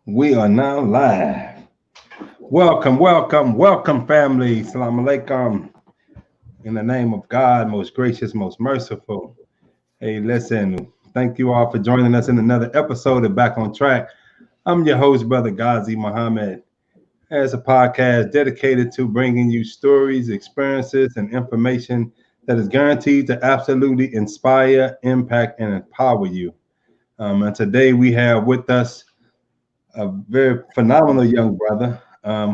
We are now live. Welcome, welcome, welcome, family. Salam alaikum. In the name of God, most gracious, most merciful. Hey, listen, thank you all for joining us in another episode of Back on Track. I'm your host, Brother Ghazi Muhammad. As a podcast dedicated to bringing you stories, experiences, and information that is guaranteed to absolutely inspire, impact, and empower you. And today we have with us a very phenomenal young brother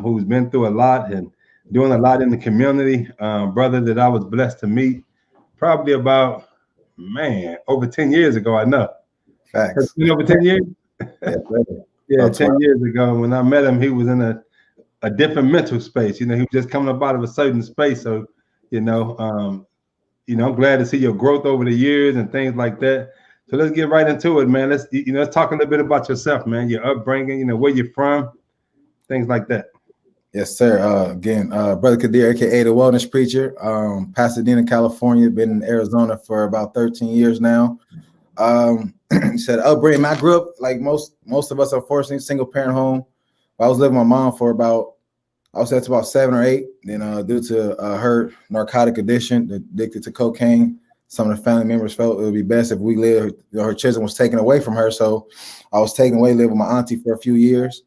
who's been through a lot and doing a lot in the community. Brother that I was blessed to meet probably about, man, over 10 years ago, I know. Has it Facts. been over 10 years? Yes, sir. Yeah, About 10 12. years ago. When I met him, he was in a different mental space. He was just coming up out of a certain space. So, you know, um, I'm glad to see your growth over the years and things like that. So let's get right into it, man. Let's talk a little bit about yourself, man. Your upbringing, where you're from, things like that. Yes, sir. Again, Brother Kadir, aka the Wellness Preacher, Pasadena, California. Been in Arizona for about 13 years now. He said upbringing. I grew up like most of us, unfortunately, single parent home. I was living with my mom for about I was at about 7 or 8. Then, due to her narcotic addiction, addicted to cocaine, some of the family members felt it would be best if we lived. Her children was taken away from her, so I was taken away, lived with my auntie for a few years.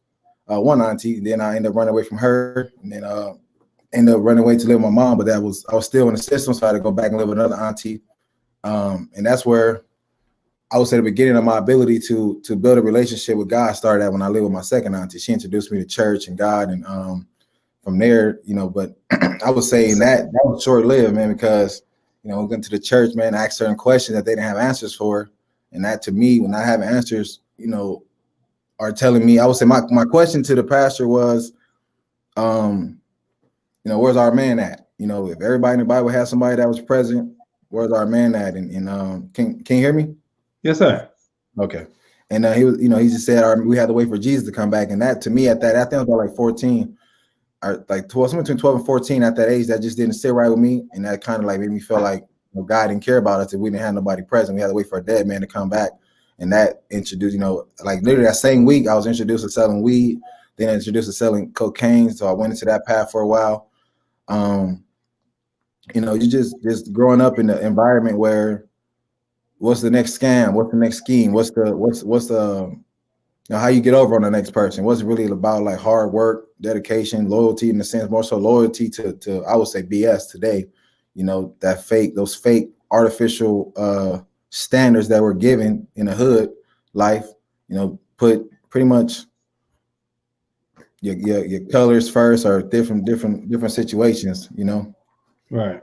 One auntie, then I ended up running away from her, and then ended up running away to live with my mom. But I was still in the system, so I had to go back and live with another auntie. And that's where I would say the beginning of my ability to build a relationship with God started at when I lived with my second auntie. She introduced me to church and God, and from there, but I was saying that was short lived, man, because we went to the church, man, asked certain questions that they didn't have answers for, and that to me, when I have answers, are telling me, I would say my question to the pastor was, where's our man at? If everybody in the Bible has somebody that was present, where's our man at? And can you hear me? Yes, sir. Okay. And he was, he just said we had to wait for Jesus to come back, and that to me at that, I think I was about like 14. Or like 12, somewhere between 12 and 14 at that age, that just didn't sit right with me. And that kind of like made me feel like God didn't care about us if we didn't have nobody present. We had to wait for a dead man to come back. And that introduced, like literally that same week, I was introduced to selling weed, then introduced to selling cocaine. So I went into that path for a while. You just growing up in the environment where what's the next scam? What's the next scheme? What's the how you get over on the next person? It wasn't really about like hard work, dedication, loyalty in a sense, more so loyalty to I would say BS today. Those fake artificial standards that were given in the hood life, put pretty much your colors first or different situations, Right.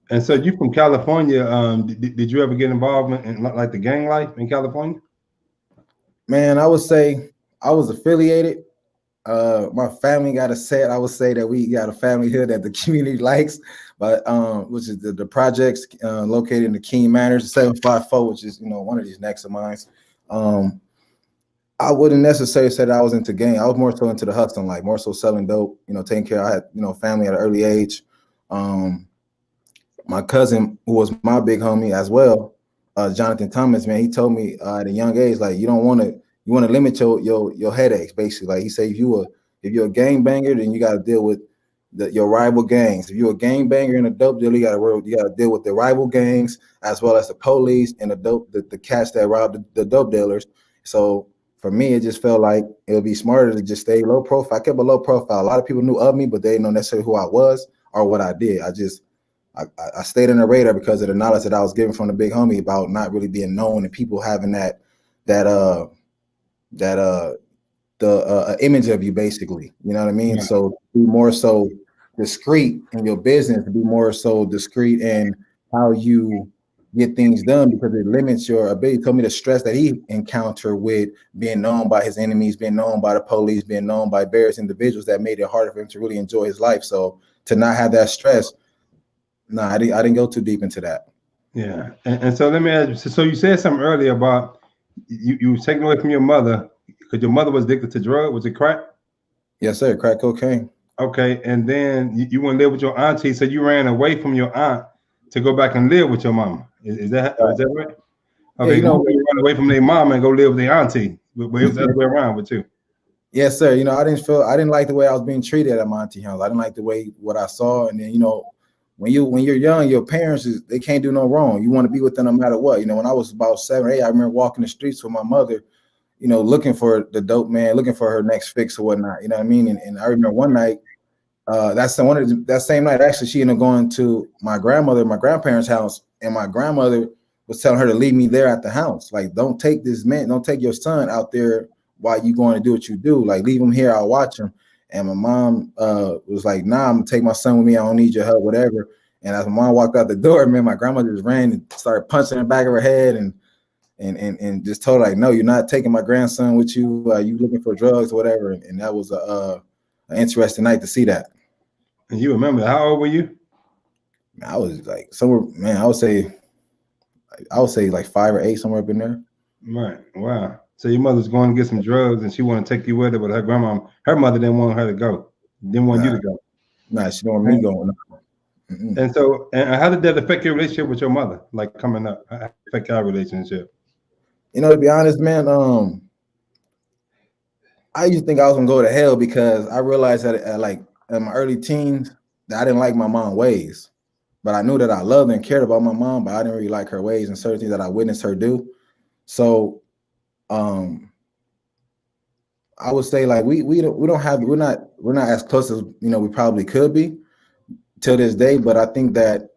And so you from California. Did you ever get involved in like the gang life in California? Man, I would say I was affiliated. My family got a set. I would say that we got a family here that the community likes, but which is the projects located in the King Manors, 754, which is one of these necks of mine. I wouldn't necessarily say that I was into gang. I was more so into the hustling, like more so selling dope. Taking care. I had family at an early age. My cousin, who was my big homie as well, Jonathan Thomas, man, he told me at a young age, like you want to limit your headaches, basically. Like he said, if you're a gang banger, then you got to deal with your rival gangs. If you're a gang banger and a dope dealer, you got to deal with the rival gangs as well as the police and the cats that rob the dope dealers. So for me, it just felt like it would be smarter to just stay low profile. I kept a low profile. A lot of people knew of me, but they didn't know necessarily who I was or what I did. I stayed in the radar because of the knowledge that I was given from the big homie about not really being known and people having the image of you, basically. You know what I mean? Yeah. So be more so discreet in your business, be more so discreet in how you get things done because it limits your ability. He told me the stress that he encountered with being known by his enemies, being known by the police, being known by various individuals that made it harder for him to really enjoy his life. So to not have that stress, I didn't go too deep into that. Yeah. And so let me ask you. So you said something earlier about you were taken away from your mother because your mother was addicted to drugs. Was it crack? Yes, sir. Crack cocaine. Okay. And then you went to live with your auntie. So you ran away from your aunt to go back and live with your mama. Is that right? Yeah, Okay. You run away from their mama and go live with their auntie, but it was the other way around with you. Yes, sir. I didn't like the way I was being treated at my auntie house. I didn't like the way what I saw. And then, when you're young, your parents they can't do no wrong. You want to be with them no matter what. When I was about 7 or 8, I remember walking the streets with my mother, looking for the dope man, looking for her next fix or whatnot. You know what I mean? And I remember one night, that same night, actually, she ended up going to my grandparents' house, and my grandmother was telling her to leave me there at the house. Like, don't take your son out there while you going to do what you do. Like, leave him here, I'll watch him. And my mom was like, nah, I'm gonna take my son with me. I don't need your help, whatever. And as my mom walked out the door, man, my grandmother just ran and started punching the back of her head and just told her, like, no, you're not taking my grandson with you. You looking for drugs or whatever. And that was an interesting night to see that. And you remember, how old were you? I was like somewhere, man, I would say like 5 or 8, somewhere up in there. Right. Wow. So your mother's going to get some drugs and she want to take you with her, but her mother didn't want her to go. Didn't want you to go. Nah, she don't want me going. Mm-mm. And so, and how did that affect your relationship with your mother? Like coming up, how affect our relationship? To be honest, man, I used to think I was gonna go to hell because I realized that in my early teens that I didn't like my mom's ways. But I knew that I loved and cared about my mom, but I didn't really like her ways and certain things that I witnessed her do. So I would say, like, we're not as close as we probably could be till this day. But I think that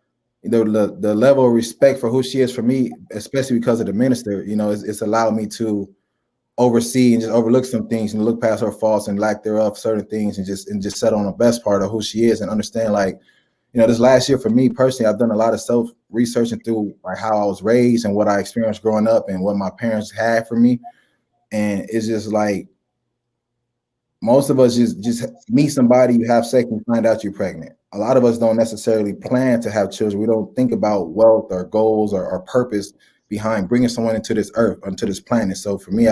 the level of respect for who she is for me, especially because of the minister, it's allowed me to oversee and just overlook some things and look past her faults and lack thereof, certain things, and just settle on the best part of who she is and understand, like, this last year for me personally, I've done a lot of self-researching through like how I was raised and what I experienced growing up and what my parents had for me. And it's just like most of us just meet somebody, you have sex and find out you're pregnant. A lot of us don't necessarily plan to have children. We don't think about wealth or goals or purpose behind bringing someone into this earth, onto this planet. So for me,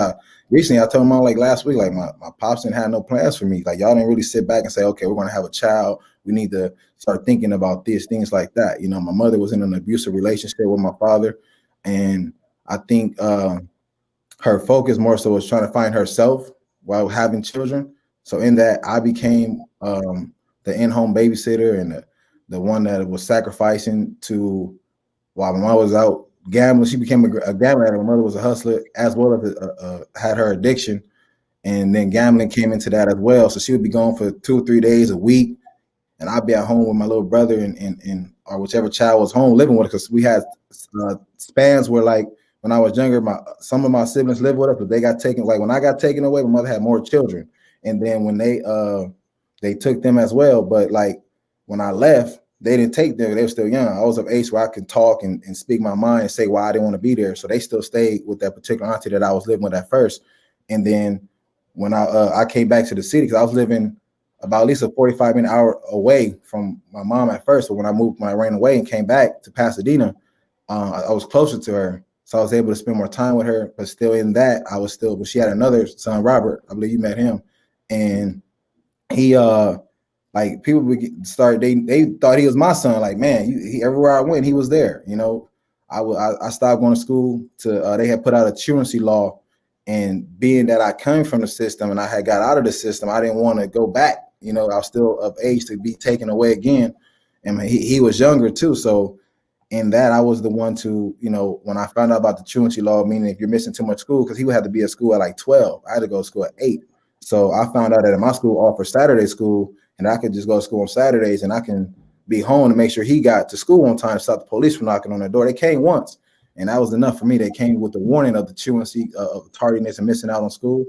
recently I told my mom, like last week, like my pops didn't have no plans for me. Like, y'all didn't really sit back and say, okay, we're going to have a child. We need to start thinking about things like that. My mother was in an abusive relationship with my father. And I think her focus more so was trying to find herself while having children. So in that, I became the in-home babysitter and the one that was sacrificing to while my mom was out gambling. She became a gambler. My mother was a hustler as well as had her addiction. And then gambling came into that as well. So she would be gone for 2 or 3 days a week. And I'd be at home with my little brother and or whichever child was home living with us, because we had spans where, like, when I was younger, some of my siblings lived with us, but they got taken. Like, when I got taken away, my mother had more children. And then when they took them as well. But like when I left, they didn't take them. They were still young. I was of age where I could talk and speak my mind and say why I didn't want to be there. So they still stayed with that particular auntie that I was living with at first. And then when I came back to the city, because I was living about at least a 45-minute hour away from my mom at first. But when I ran away and came back to Pasadena, I was closer to her. So I was able to spend more time with her. But still in that, but she had another son, Robert. I believe you met him. And he like people would start, they thought he was my son. Like, man, he everywhere I went, he was there. I stopped going to school they had put out a truancy law, and being that I came from the system and I had got out of the system, I didn't want to go back. I was still of age to be taken away again, and he was younger too. So in that, I was the one to, when I found out about the truancy law, meaning if you're missing too much school, because he would have to be at school at like 12. I had to go to school at 8. So I found out that in my school offered Saturday school, and I could just go to school on Saturdays, and I can be home to make sure he got to school on time to stop the police from knocking on the door. They came once, and that was enough for me. They came with the warning of the truancy, of tardiness and missing out on school.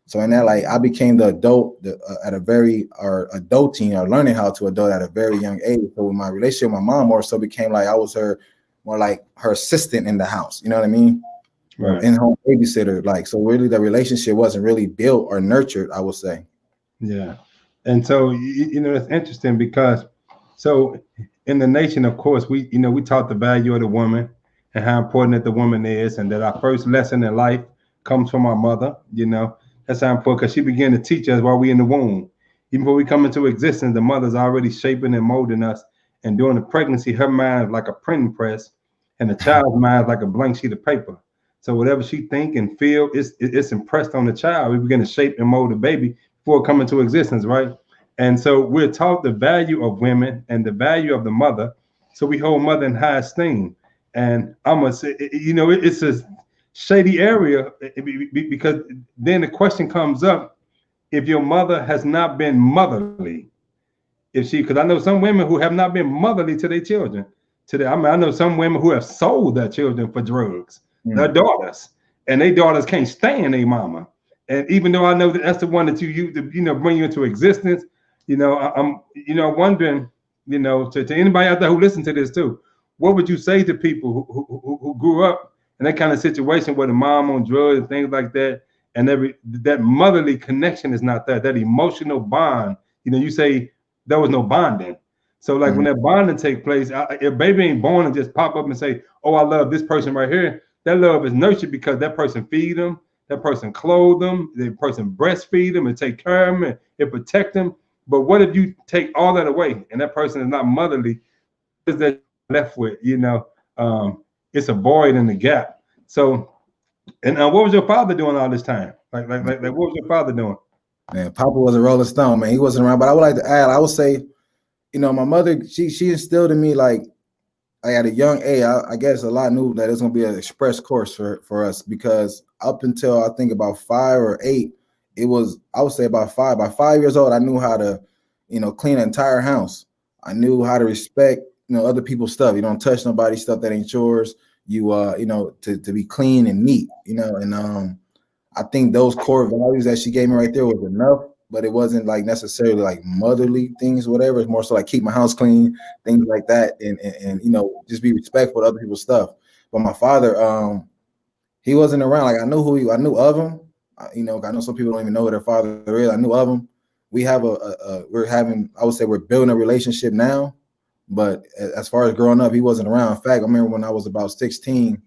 So in that, like, I became the adult adulting or learning how to adult at a very young age. So with my relationship with my mom more so became like I was more like her assistant in the house. You know what I mean? Right. In-home babysitter. Like, so really the relationship wasn't really built or nurtured, I would say. Yeah. And so, it's interesting because so in the nation, of course, we taught the value of the woman and how important that the woman is, and that our first lesson in life comes from our mother. That's how important, because she began to teach us while we in the womb. Even before we come into existence, the mother's already shaping and molding us. And during the pregnancy, her mind is like a printing press, and the child's mind is like a blank sheet of paper. So whatever she think and feel, it's impressed on the child. We begin to shape and mold the baby before it come into existence, right? And so we're taught the value of women and the value of the mother. So we hold mother in high esteem. And I'm gonna say, it's a shady area because then the question comes up: if your mother has not been motherly, if she, because I know some women who have not been motherly to their children. I know some women who have sold their children for drugs, their daughters, and their daughters can't stand their mama. And even though I know that that's the one that you use to, bring you into existence, I'm, wondering, to anybody out there who listens to this too, what would you say to people who grew up in that kind of situation where the mom on drugs and things like that, and that motherly connection is not there, that emotional bond. You say there was no bonding. So like when that bonding take place, if baby ain't born and just pop up and say, "Oh, I love this person right here," that love is nurtured because that person feed them, that person clothe them, that person breastfeed them and take care of them and protect them. But what if you take all that away and that person is not motherly? What is that left with? It's a void in the gap. So, and what was your father doing all this time? Like what was your father doing? Man, Papa was a Rolling Stone, man. He wasn't around, but I would like to add, I would say, my mother, she instilled in me like at a young age, I guess a lot knew that it was gonna be an express course for us, because up until I think about 5 or 8, it was, I would say about 5. By 5 years old, I knew how to, clean an entire house. I knew how to respect, other people's stuff. You don't touch nobody's stuff that ain't yours. To be clean and neat, and I think those core values that she gave me right there was enough, but it wasn't like necessarily like motherly things, whatever. It's more so like keep my house clean, things like that, and just be respectful to other people's stuff. But my father, he wasn't around. Like I knew of him. I know some people don't even know who their father is. I knew of him. We have I would say we're building a relationship now, but as far as growing up, he wasn't around. In fact, I remember when I was about 16,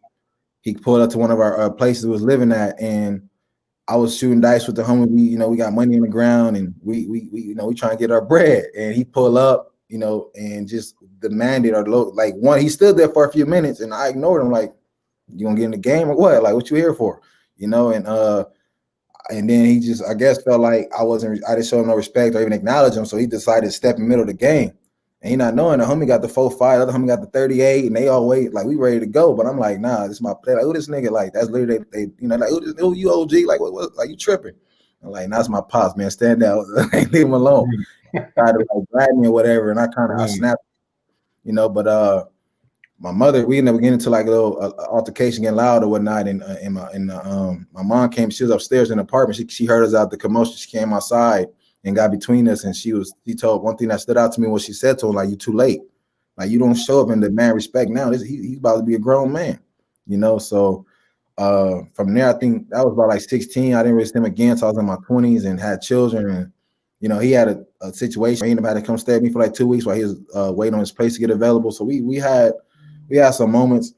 he pulled up to one of our places we was living at, and I was shooting dice with the homie. We got money in the ground, and we trying to get our bread. And he pulled up, and just demanded he stood there for a few minutes, and I ignored him. Like, you gonna get in the game or what? Like, what you here for? And then he just, I guess, felt like I didn't show him no respect or even acknowledge him. So he decided to step in the middle of the game. And he not knowing the homie got the 4.5, the other homie got the 38, and they all wait like we ready to go. But I'm like, nah, this is my play. Like, who this nigga? Like, that's literally they like, who you OG? Like, what like you tripping? I'm like, nah, that's my pops, man. Stand down, leave him alone. Tried to like grab me or whatever, and I snapped, But my mother, we ended up getting into like a little altercation, getting loud or whatnot, and my mom came. She was upstairs in the apartment. She heard us out the commotion. She came outside and got between us, and she told one thing that stood out to me was she said to him, like, you too late. Like, you don't show up and demand respect now. He's about to be a grown man, So from there, I think that was about like 16. I didn't really see him again. So I was in my 20s and had children. And, he had a situation. He ended up having to come stay with me for like 2 weeks while he was waiting on his place to get available. So we had some moments,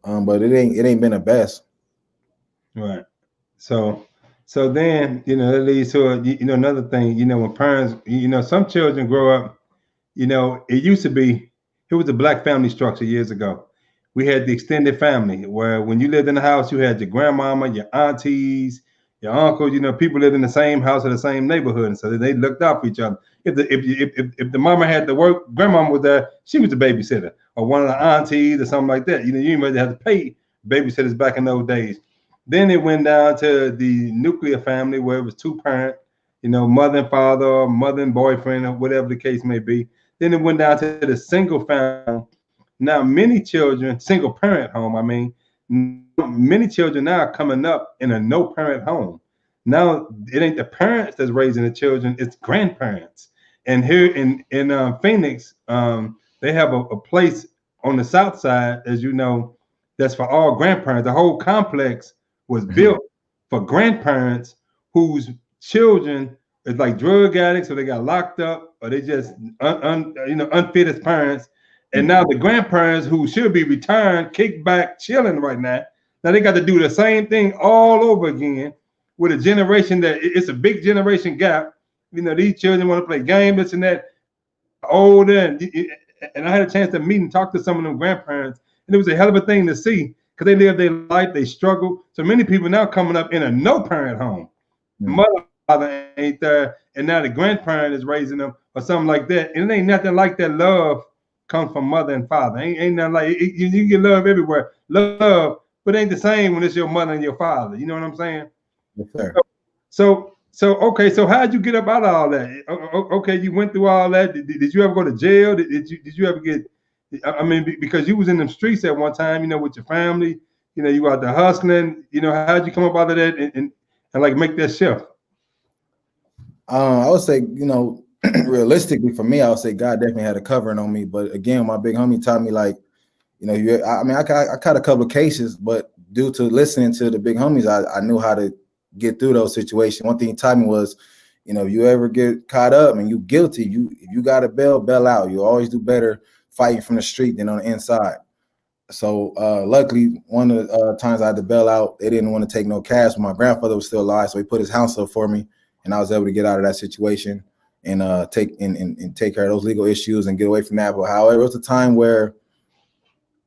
but it ain't been the best. Right. So then, that leads to another thing, when parents, some children grow up, it used to be, it was a black family structure years ago. We had the extended family where when you lived in the house, you had your grandmama, your aunties, your uncles, people lived in the same house or the same neighborhood. And so they looked out for each other. If the mama had to work, grandmama was there, she was the babysitter, or one of the aunties or something like that. You didn't really have to pay babysitters back in those days. Then it went down to the nuclear family where it was 2-parent, mother and father, or mother and boyfriend, or whatever the case may be. Then it went down to the single family. Now, many children, single parent home, many children now are coming up in a no parent home. Now, it ain't the parents that's raising the children, it's grandparents. And here in Phoenix, they have a place on the south side, as you know, that's for all grandparents. The whole complex was built for grandparents whose children is like drug addicts, or they got locked up, or they just unfit as parents. And now the grandparents who should be retired, kicked back, chilling right now they got to do the same thing all over again with a generation that it's a big generation gap. These children want to play games, this and that, older, and I had a chance to meet and talk to some of them grandparents, and it was a hell of a thing to see. Because they live their life, they struggle. So many people now coming up in a no-parent home. Mother ain't there, and now the grandparent is raising them or something like that. And it ain't nothing like that. Love comes from mother and father. Ain't nothing like it. You get love everywhere. Love, but it ain't the same when it's your mother and your father. You know what I'm saying? Yes, sir. So okay. So how'd you get up out of all that? Okay, you went through all that. Did you ever go to jail? Did you ever get? I mean, because you was in them streets at one time, you know, with your family. You know, you out there hustling. You know, how'd you come up out of that and like make that shift? I would say, you know, realistically for me, I would say God definitely had a covering on me. But again, my big homie taught me, like, you know, I caught a couple of cases, but due to listening to the big homies, I knew how to get through those situations. One thing he taught me was, you know, if you ever get caught up and you guilty, if you got to bail out. You always do better fighting from the street than on the inside. So luckily, one of the times I had to bail out, they didn't want to take no cash. But my grandfather was still alive, so he put his house up for me, and I was able to get out of that situation and take care of those legal issues and get away from that. But however, it was a time where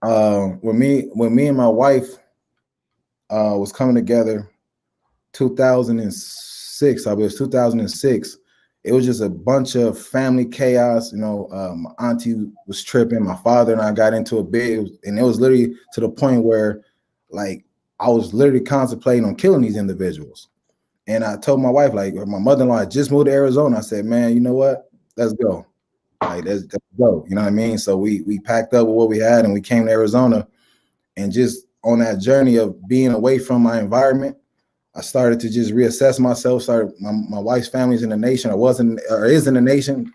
when me and my wife was coming together, 2006, I believe it was 2006. It was just a bunch of family chaos. You know, my auntie was tripping. My father and I got into a big, and it was literally to the point where, like, I was literally contemplating on killing these individuals. And I told my wife, like, my mother-in-law had just moved to Arizona. I said, man, you know what? Let's go. Like, let's go. You know what I mean? So we packed up with what we had and we came to Arizona. And just on that journey of being away from my environment, I started to just reassess myself. My wife's family is in the nation, or is in the nation.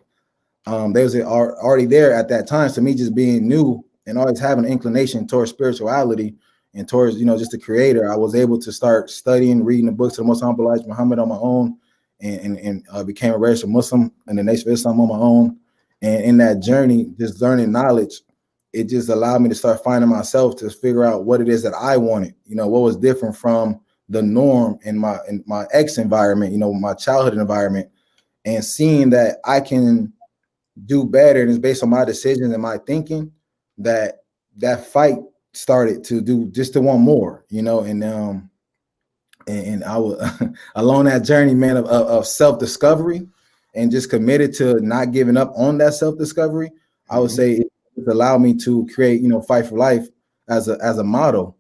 They was already there at that time. So me just being new and always having an inclination towards spirituality and towards, you know, just the creator, I was able to start studying, reading the books of the Most Honorable Elijah Muhammad on my own, and became a registered Muslim in the Nation of Islam on my own. And in that journey, just learning knowledge, it just allowed me to start finding myself, to figure out what it is that I wanted, you know, what was different from the norm in my ex environment, you know, my childhood environment, and seeing that I can do better, and it's based on my decisions and my thinking, that fight started to do just to want more, you know, and I was along that journey, man, of self-discovery, and just committed to not giving up on that self-discovery. I would say it allowed me to create, you know, Fight for Life as a model,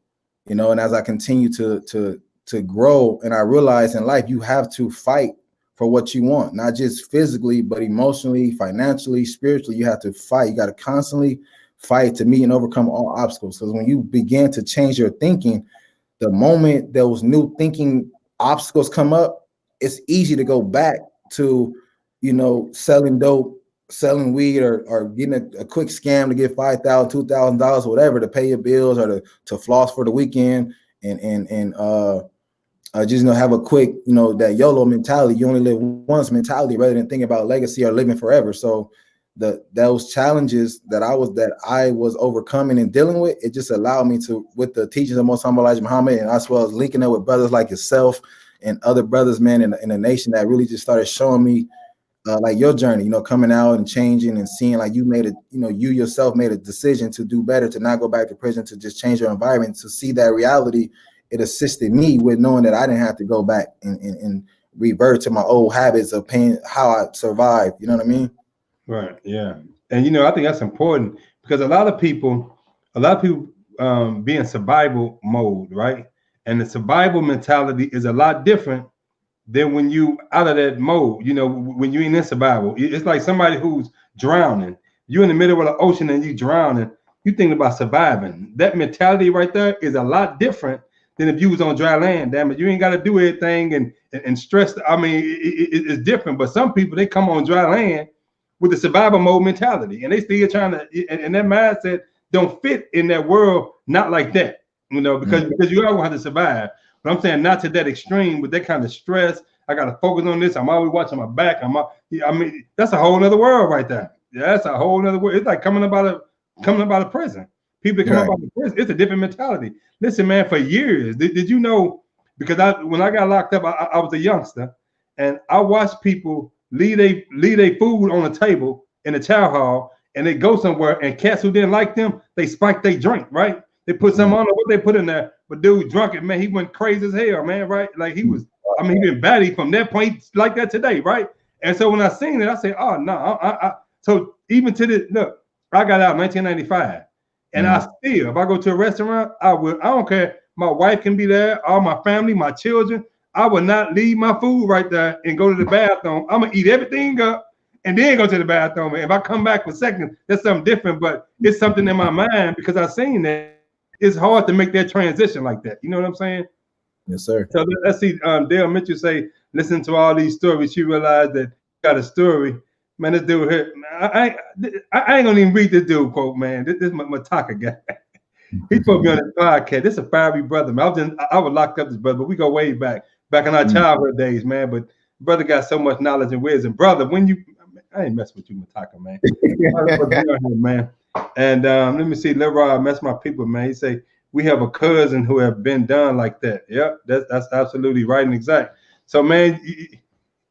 you know, and as I continue to grow, and I realize in life you have to fight for what you want, not just physically, but emotionally, financially, spiritually. You have to fight. You got to constantly fight to meet and overcome all obstacles. Because when you begin to change your thinking, the moment those new thinking obstacles come up, it's easy to go back to, you know, selling dope, selling weed, or getting a quick scam to get $5,000, $2,000, whatever, to pay your bills, or to floss for the weekend, and just, you know, have a quick, you know, that YOLO mentality, you only live once mentality, rather than thinking about legacy or living forever. So those challenges that I was overcoming and dealing with, it just allowed me to, with the teachings of Most Honorable Elijah Muhammad, and as well as linking up with brothers like yourself and other brothers, man, in the nation, that really just started showing me like your journey, you know, coming out and changing and seeing, like, you yourself made a decision to do better, to not go back to prison, to just change your environment, to see that reality. It assisted me with knowing that I didn't have to go back and revert to my old habits of paying, how I survived. You know what I mean? Right. Yeah. And, you know, I think that's important, because a lot of people be in survival mode, right? And the survival mentality is a lot different than when you out of that mode. You know, when you in survival, it's like somebody who's drowning. You're in the middle of the ocean and you drowning. You think about surviving. That mentality right there is a lot different than if you was on dry land. Damn it, you ain't got to do everything and stress. I mean, it's different. But some people, they come on dry land with the survival mode mentality, and they still trying to, and that mindset don't fit in that world. Not like that, you know, because you always have to survive. But I'm saying not to that extreme, with that kind of stress. I got to focus on this. I'm always watching my back. I mean, that's a whole nother world right there. Yeah, that's a whole nother world. It's like coming up out of prison. People that come up out of prison, it's a different mentality. Listen, man, for years, did you know? Because when I got locked up, I was a youngster, and I watched people leave their food on the table in the chow hall, and they go somewhere, and cats who didn't like them, they spiked their drink, right? They put something on what they put in there. But dude, drunk it, man, he went crazy as hell, man, right? Like he was I mean, he been batty from that point like that today, right? And so when I seen it, I said, oh no, so even to the look, I got out in 1995. And I still, if I go to a restaurant, I don't care. My wife can be there, all my family, my children. I will not leave my food right there and go to the bathroom. I'm gonna eat everything up and then go to the bathroom. And if I come back for seconds, that's something different, but it's something in my mind because I've seen that it's hard to make that transition like that. You know what I'm saying? Yes, sir. So let's see. Dale Mitchell say, listen to all these stories. She realized that got a story. Man, this dude here, I ain't gonna even read this dude quote, man. This is Mataka guy. He's supposed to be on this podcast. This is a fiery brother, man. I was locked up this brother, but we go way back in our childhood days, man. But brother got so much knowledge and wisdom. Brother, I ain't messing with you, Mataka, man. Man. And let me see, Leroy, mess my people, man. He say, we have a cousin who have been done like that. Yep, that's absolutely right and exact. So, man,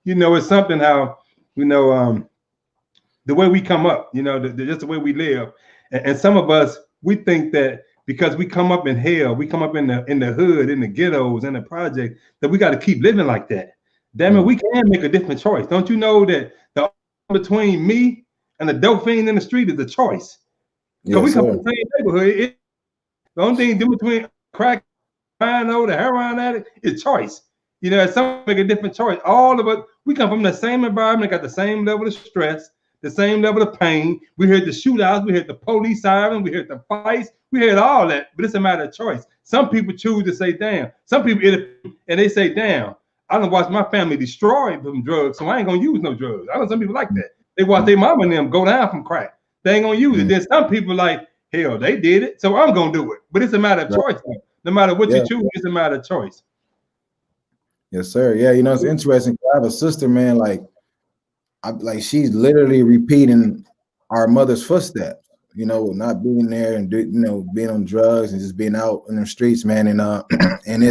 you know, it's something how, you know, the way we come up, you know, just the way we live. And some of us, we think that because we come up in hell, we come up in the hood, in the ghettos, in the project, that we got to keep living like that. Damn it, we can make a different choice. Don't you know that the between me and the dope fiend in the street is a choice? Because we come from the same neighborhood. The only thing do between crack, rhino, the heroin addict is choice. You know, some make a different choice. All of us, we come from the same environment, got the same level of stress, the same level of pain. We heard the shootouts, we heard the police siren, we heard the fights, we heard all that, but it's a matter of choice. Some people choose to say, damn. Some people, and they say, damn, I done watched my family destroyed from drugs, so I ain't gonna use no drugs. I know some people like that. They watch their mama and them go down from crack. They ain't gonna use it. Then some people like, hell, they did it, so I'm gonna do it. But it's a matter of choice. No matter what you choose, it's a matter of choice. Yes, sir. Yeah, you know, it's interesting. I have a sister, man, like she's literally repeating our mother's footsteps, you know, not being there and being on drugs and just being out in the streets, man. And and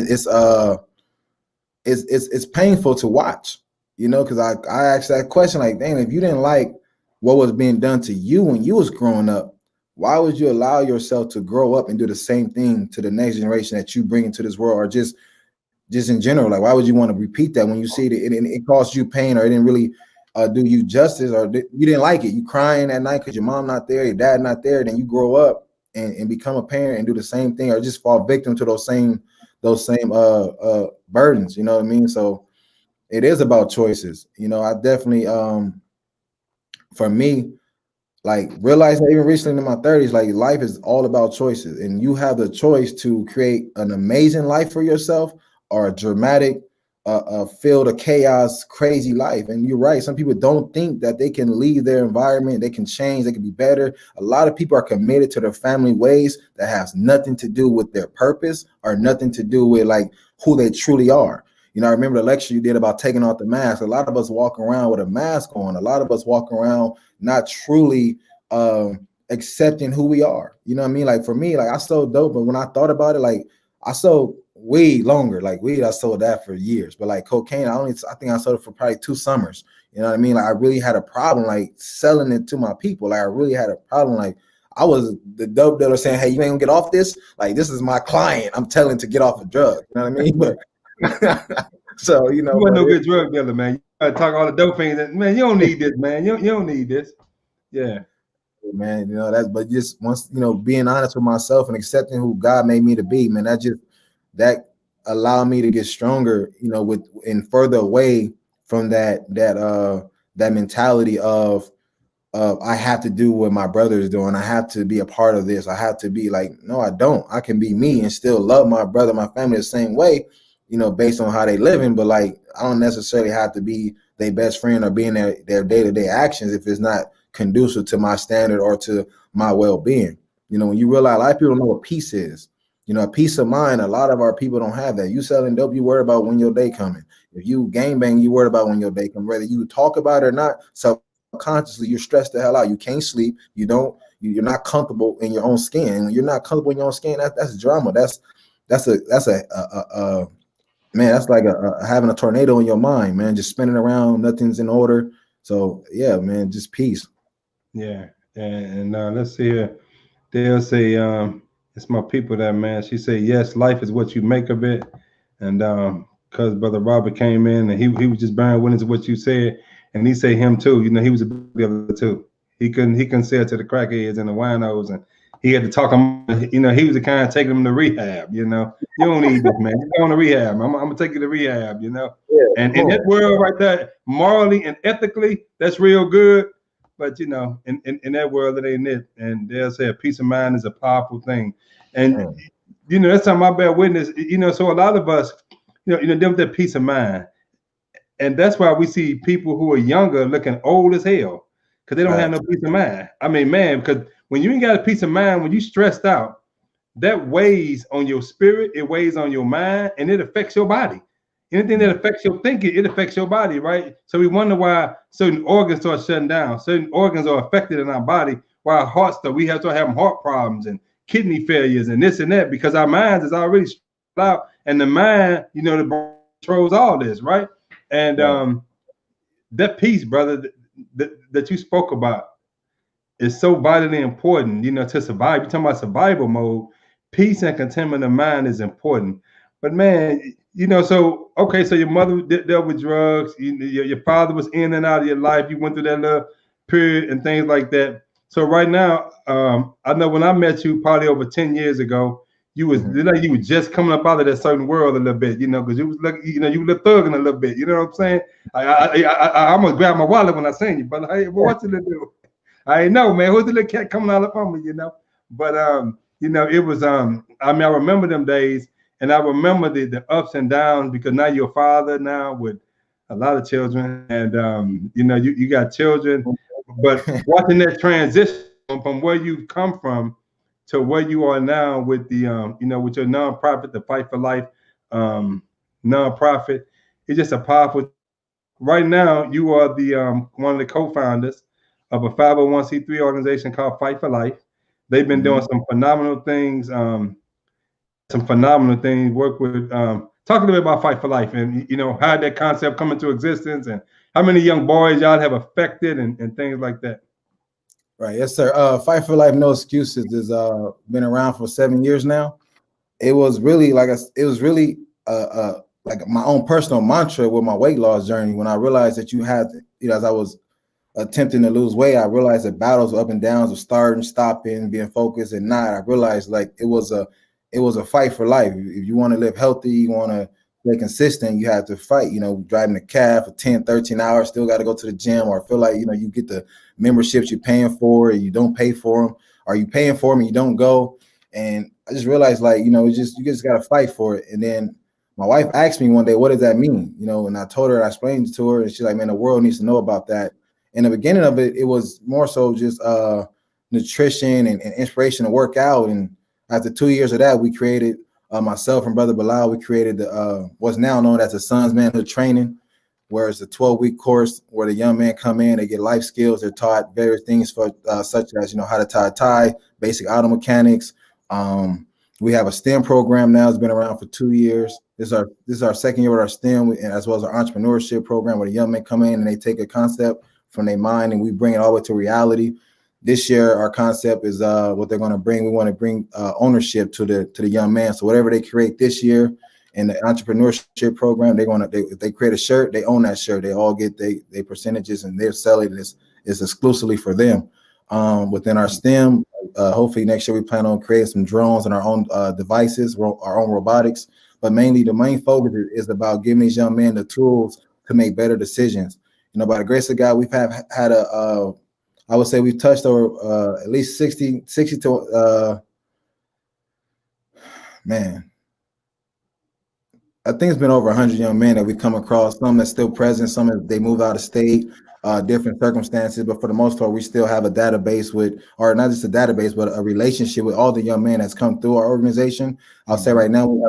it's painful to watch, you know, because I asked that question, like, dang, if you didn't like what was being done to you when you was growing up, why would you allow yourself to grow up and do the same thing to the next generation that you bring into this world, or just in general? Like, why would you want to repeat that when you see it caused you pain, or it didn't really do you justice, or you didn't like it? You crying at night because your mom not there, your dad not there. Then you grow up and become a parent and do the same thing, or just fall victim to those same burdens. You know what I mean? So it is about choices. You know, I definitely for me, like, realize that even recently in my 30s, like, life is all about choices, and you have the choice to create an amazing life for yourself or a dramatic, filled of chaos, crazy life. And you're right. Some people don't think that they can leave their environment. They can change. They can be better. A lot of people are committed to their family ways that has nothing to do with their purpose or nothing to do with like who they truly are. You know, I remember the lecture you did about taking off the mask. A lot of us walk around with a mask on. A lot of us walk around not truly accepting who we are. You know what I mean? Like, for me, like, I sold dope, but when I thought about it, like, I sold weed longer. Like, weed, I sold that for years. But like cocaine, I think I sold it for probably 2 summers. You know what I mean? Like, I really had a problem like selling it to my people. Like, I really had a problem. Like, I was the dope dealer saying, hey, you ain't gonna get off this. Like, this is my client I'm telling to get off a drug. You know what I mean? But so, you know, you wasn't no good drug dealer, man. You gotta talk all the dope things. Man, you don't need this, man. You don't need this. Yeah, man. You know, that's, but just once, you know, being honest with myself and accepting who God made me to be, man, that allowed me to get stronger, you know, and further away from that mentality of I have to do what my brother is doing. I have to be a part of this. I have to be like, no, I don't. I can be me and still love my brother, my family the same way, you know, based on how they living. But like, I don't necessarily have to be their best friend or be in their day-to-day actions if it's not conducive to my standard or to my well-being. You know, when you realize a lot of people don't know what peace is. You know, a peace of mind, a lot of our people don't have that. You selling dope, you worry about when your day coming. If you gangbang, you worry about when your day coming. Whether you talk about it or not, subconsciously, you're stressed the hell out. You can't sleep. You're not comfortable in your own skin. When you're not comfortable in your own skin, that's drama. That's man, that's like having a tornado in your mind, man, just spinning around, nothing's in order. So yeah, man, just peace. Yeah. And let's see here. They'll say, it's my people that, man. She said, yes, life is what you make of it. And because Brother Robert came in and he was just bearing witness to what you said, and he say him too. You know, he was a big too. He couldn't say it to the crackheads and the winos, and he had to talk him. You know, he was the kind of taking them to rehab. You know, you don't need this, man. You're going to rehab. I'm gonna take you to rehab. You know, and in that world right there, morally and ethically, that's real good. But you know, in that world, it ain't it. And they'll say a peace of mind is a powerful thing. And you know, that's something I bear witness. You know, so a lot of us, them with that peace of mind, and that's why we see people who are younger looking old as hell because they don't have no peace of mind. I mean, man, because when you ain't got a peace of mind, when you stressed out, that weighs on your spirit, it weighs on your mind, and it affects your body. Anything that affects your thinking, it affects your body, right? So we wonder why certain organs start shutting down. Certain organs are affected in our body, while our hearts, we have to have heart problems and kidney failures and this and that because our minds is already stressed out, and the mind, the brain controls all this, right? And that piece, brother, that you spoke about is so vitally important, to survive. You're talking about survival mode. Peace and contentment of mind is important. But man, so okay, so your mother dealt with drugs, your father was in and out of your life, you went through that little period and things like that. So right now, I know when I met you probably over 10 years ago, you was like you were just coming up out of that certain world a little bit, because you was like, you were thugging a little bit, you know what I'm saying? I'm gonna grab my wallet when I seen you, but hey, what's it to do? I know, man, who's the little cat coming out of me, But it was I mean, I remember them days. And I remember the ups and downs because now you're a father now with a lot of children, and you got children, but watching that transition from where you've come from to where you are now with the with your nonprofit, the Fight for Life nonprofit, it's just a powerful. Right now, you are the one of the co-founders of a 501c3 organization called Fight for Life. They've been doing some phenomenal things. Work with talk a little bit about Fight for Life and how that concept come into existence and how many young boys y'all have affected and things like that. Right, yes, sir. Fight for Life, No Excuses has been around for 7 years now. It was really like my own personal mantra with my weight loss journey. When I realized that you had, as I was attempting to lose weight, I realized that battles up and downs of starting, stopping, being focused and not. I realized like it was a fight for life. If you want to live healthy, you want to stay consistent, you have to fight, driving a cab for 10, 13 hours, still got to go to the gym, or feel like, you get the memberships you're paying for and you don't pay for them, or you paying for them and you don't go. And I just realized like, you just got to fight for it. And then my wife asked me one day, what does that mean? And I told her, I explained it to her, and she's like, man, the world needs to know about that. In the beginning of it, it was more so just nutrition and inspiration to work out. And after 2 years of that, we created, myself and Brother Bilal, we created what's now known as the Sons Manhood Training, where it's a 12-week course where the young men come in, they get life skills, they're taught various things for such as, how to tie a tie, basic auto mechanics. We have a STEM program now. It's been around for 2 years. This is our second year with our STEM, and as well as our entrepreneurship program, where the young men come in and they take a concept from their mind and we bring it all the way to reality. This year, our concept is what they're going to bring. We want to bring ownership to the young man. So whatever they create this year in the entrepreneurship program, if they create a shirt, they own that shirt. They all get they percentages, and they're selling this is exclusively for them. Within our STEM, hopefully next year we plan on creating some drones and our own devices, our own robotics. But mainly the main focus is about giving these young men the tools to make better decisions. By the grace of God, we've had I would say we've touched over at least 60 to, man, I think it's been over 100 young men that we come across, some that's still present, some that they move out of state, different circumstances. But for the most part, we still have a database or not just a database, but a relationship with all the young men that's come through our organization. I'll say right now, we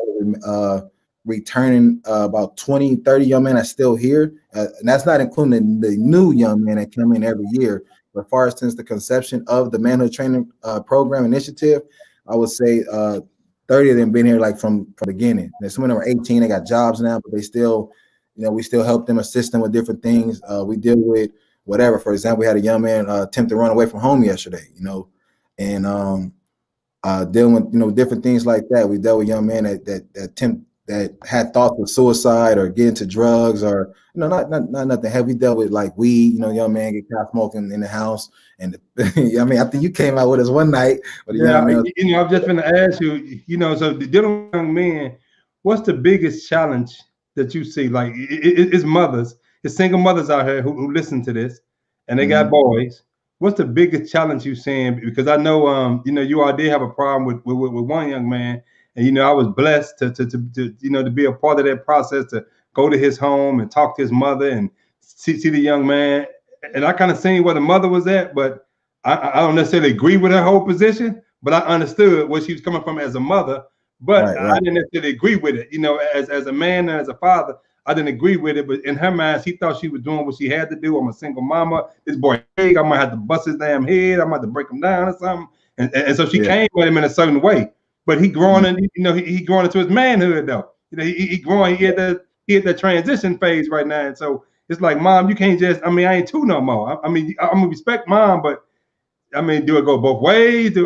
have returning about 20, 30 young men that's still here. And that's not including the new young men that come in every year. But as far as since the conception of the Manhood Training Program Initiative, I would say 30 of them been here like from the beginning. And some of them are 18, they got jobs now, but they still, we still help them, assist them with different things. We deal with whatever. For example, we had a young man attempt to run away from home yesterday, and dealing with different things like that. We dealt with young men that attempt that had thoughts of suicide or get into drugs or not nothing heavy. Dealt with like weed, young man get caught smoking in the house. And I mean, I think you came out with us one night with a young man. I'm just going to ask you, so the dealing with young men, what's the biggest challenge that you see? Like it's mothers, it's single mothers out here who listen to this, and they got boys. What's the biggest challenge you seeing? Because I know, you all did have a problem with one young man, and I was blessed to be a part of that process, to go to his home and talk to his mother and see the young man, and I kind of seen where the mother was at, but I don't necessarily agree with her whole position, but I understood where she was coming from as a mother. But right. I didn't necessarily agree with it. As a man and as a father, I didn't agree with it. But in her mind, she thought she was doing what she had to do. I'm a single mama. This boy, I might have to bust his damn head. I might have to break him down or something. And so she came with him in a certain way. But he growing, he growing into his manhood though. He growing. He had that transition phase right now. And so it's like, Mom, you can't just. I ain't two no more. I'm gonna respect Mom, but do it go both ways?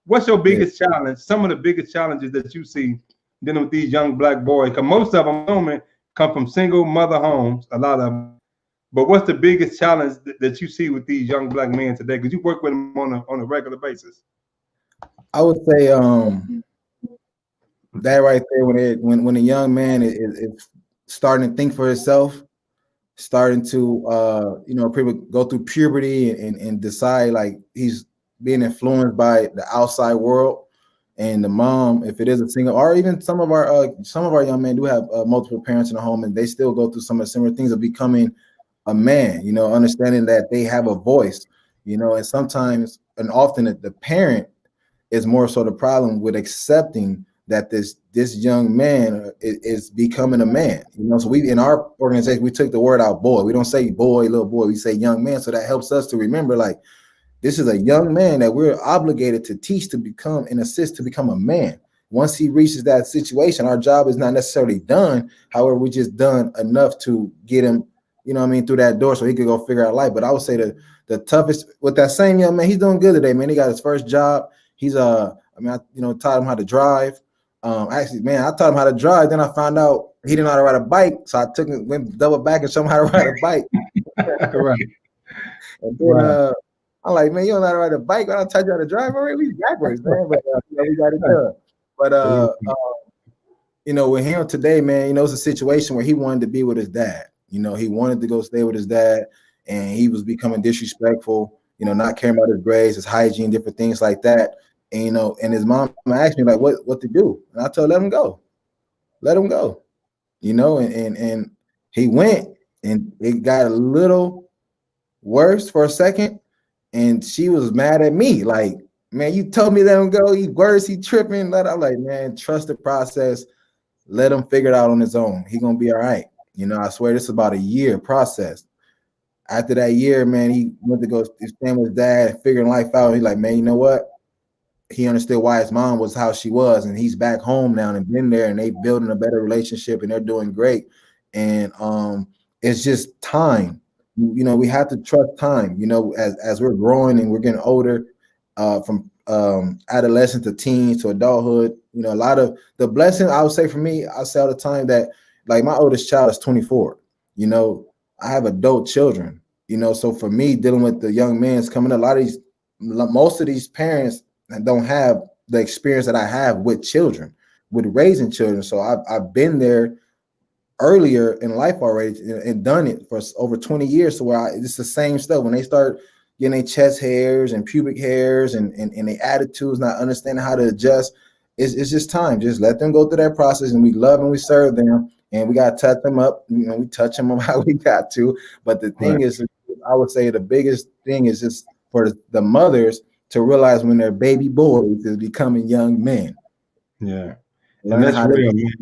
What's your biggest challenge? Some of the biggest challenges that you see dealing with these young Black boys, because most of them come from single mother homes, a lot of them. But what's the biggest challenge that you see with these young Black men today? Because you work with them on a regular basis. I would say that right there, when a young man is starting to think for himself, starting to go through puberty and decide like he's being influenced by the outside world, and the mom, if it is a single, or even some of our young men do have multiple parents in the home, and they still go through some of the similar things of becoming a man, understanding that they have a voice, and sometimes and often the parent is more so the problem with accepting that this young man is becoming a man, So we, in our organization, we took the word out boy. We don't say boy, little boy. We say young man. So that helps us to remember, like, this is a young man that we're obligated to teach to become and assist to become a man. Once he reaches that situation, our job is not necessarily done. However, we just done enough to get him, through that door so he could go figure out life. But I would say the toughest with that same young man, he's doing good today, man. He got his first job. He's I taught him how to drive. I taught him how to drive. Then I found out he didn't know how to ride a bike. So I went double back and showed him how to ride a bike. Right. And then I'm like, man, you don't know how to ride a bike. I don't taught you how to drive already. We backwards, man. But we got it done. But with him today, man, it's a situation where he wanted to be with his dad. He wanted to go stay with his dad, and he was becoming disrespectful. Not caring about his grades, his hygiene, different things like that. And and his mom asked me like, what to do, and I told her, let him go. And he went, and it got a little worse for a second, and she was mad at me, like, man, you told me let him go. He worse, he tripping. I'm like, man, trust the process. Let him figure it out on his own. He gonna be all right. I swear this is about a year process. After that year, man, he went to go stand with his dad, figuring life out. He's like, man, you know what? He understood why his mom was how she was, and he's back home now and been there, and they building a better relationship, and they're doing great. And it's just time. We have to trust time. As we're growing and we're getting older, from adolescence to teens to adulthood. A lot of the blessing, I would say for me, I say all the time that, like, my oldest child is 24. I have adult children. So for me, dealing with the young men's coming up, most of these parents don't have the experience that I have with children, with raising children. So I've been there earlier in life already and done it for over 20 years. So where it's the same stuff. When they start getting their chest hairs and pubic hairs and their attitudes, not understanding how to adjust, it's just time. Just let them go through that process, and we love and we serve them, and we got to touch them up. We touch them up how we got to. But the thing is, I would say the biggest thing is just for the mothers to realize when their baby boys is becoming young men. Yeah, and that's real, man.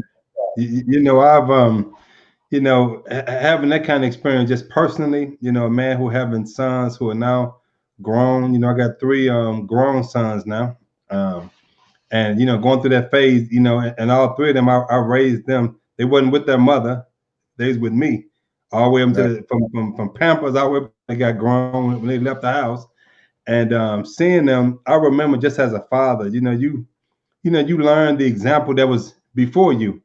I've having that kind of experience just personally, a man who having sons who are now grown. I got 3 grown sons now, and going through that phase, and all 3 of them, I raised them. They wasn't with their mother; they was with me, all the way up to from Pampers all the way. They got grown when they left the house. And seeing them, I remember just as a father, you learn the example that was before you.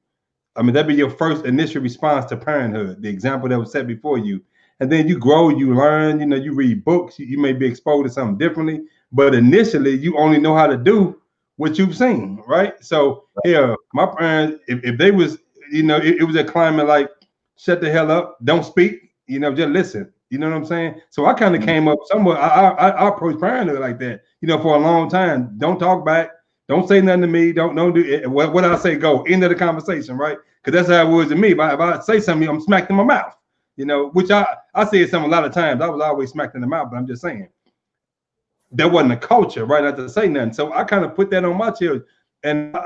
I mean, that'd be your first initial response to parenthood, the example that was set before you. And then you grow, you learn, you read books, you may be exposed to something differently, but initially you only know how to do what you've seen, right? So here, my parents, if they was, it was a climate like, shut the hell up, don't speak, just listen. You know what I'm saying? So I kind of came up somewhat. I approached parenthood like that, for a long time. Don't talk back. Don't say nothing to me. Don't do it. What I say, go. End of the conversation, right? Because that's how it was to me. If I say something, I'm smacked in my mouth. Which I said something a lot of times. I was always smacked in the mouth, but I'm just saying there wasn't a culture, right? Not to say nothing. So I kind of put that on my children, and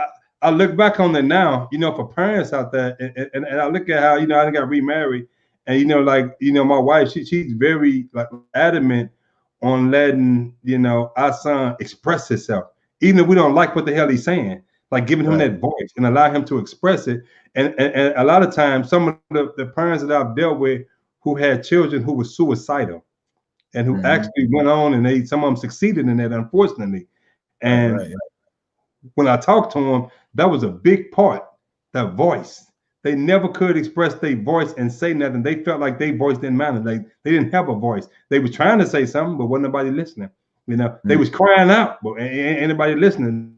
I look back on it now, for parents out there, and I look at how I done got remarried, and my wife, she's very like adamant on letting our son express himself, even if we don't like what the hell he's saying, like giving him that voice and allow him to express it. And a lot of times, some of the parents that I've dealt with who had children who were suicidal and who actually went on and some of them succeeded in that, unfortunately. And when I talked to them, that was a big part, that voice. They never could express their voice and say nothing. They felt like their voice didn't matter. Like they didn't have a voice. They was trying to say something, but wasn't nobody listening. They was crying out, but ain't anybody listening.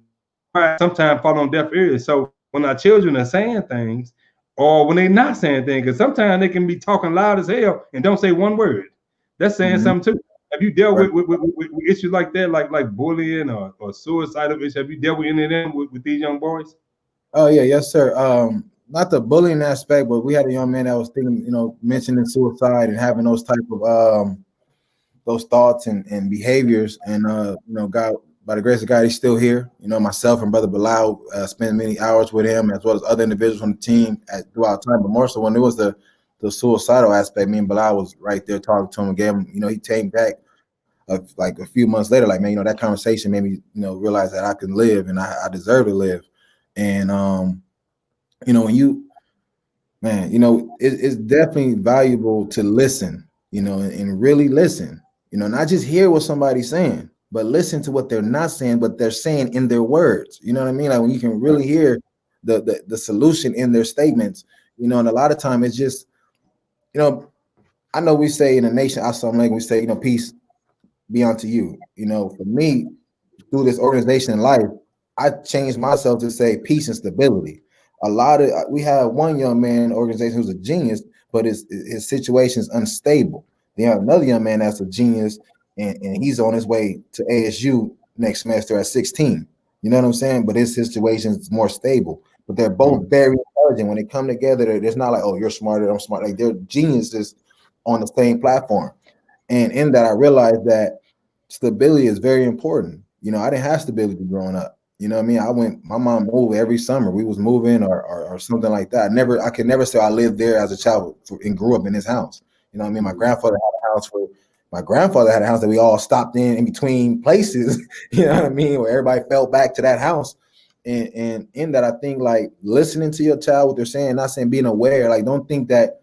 Sometimes fall on deaf ears. So when our children are saying things, or when they're not saying things, because sometimes they can be talking loud as hell and don't say one word. That's saying something too. Have you dealt with issues like that, like bullying or suicidal issues? Have you dealt with any of them with these young boys? Oh yeah, yes, sir. Not the bullying aspect, but we had a young man that was thinking, mentioning suicide and having those type of those thoughts and behaviors. And God, by the grace of God, he's still here. Myself and Brother Bilal spent many hours with him, as well as other individuals on the team throughout time. But more so when it was the suicidal aspect, me and Bilal was right there talking to him and gave him, he came back like a few months later, like, man, that conversation made me, realize that I can live and I deserve to live. And when you, man, it's definitely valuable to listen, and really listen, not just hear what somebody's saying, but listen to what they're not saying, but they're saying in their words. You know what I mean? Like when you can really hear the solution in their statements, and a lot of time it's just, I know we say in the nation, we say, peace be unto you. For me, through this organization in life, I changed myself to say peace and stability. We have one young man in the organization who's a genius, but his situation is unstable. They have another young man that's a genius, and he's on his way to ASU next semester at 16. You know what I'm saying? But his situation is more stable. But they're both very intelligent. When they come together, it's not like, oh, you're smarter, I'm smart. Like they're geniuses on the same platform. And in that, I realized that stability is very important. I didn't have stability growing up. You know what I mean? my mom moved every summer. We was moving or something like that. I could never say I lived there as a child and grew up in his house. You know what I mean? My grandfather had a house that we all stopped in between places, you know what I mean? Where everybody fell back to that house. And in that, I think like listening to your child, what they're saying, not saying being aware, like don't think that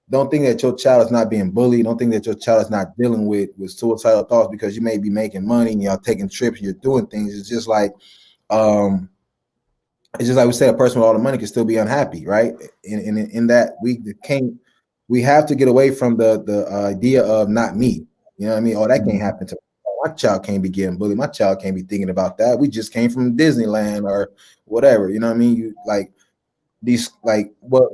your child is not being bullied. Don't think that your child is not dealing with suicidal thoughts because you may be making money and you're taking trips and you're doing things. It's just like we said, a person with all the money can still be unhappy, right? In that we have to get away from the idea of not me. You know what I mean? Oh, that can't happen to me. My child can't be getting bullied. My child can't be thinking about that. We just came from Disneyland or whatever. You know what I mean? You like these, like what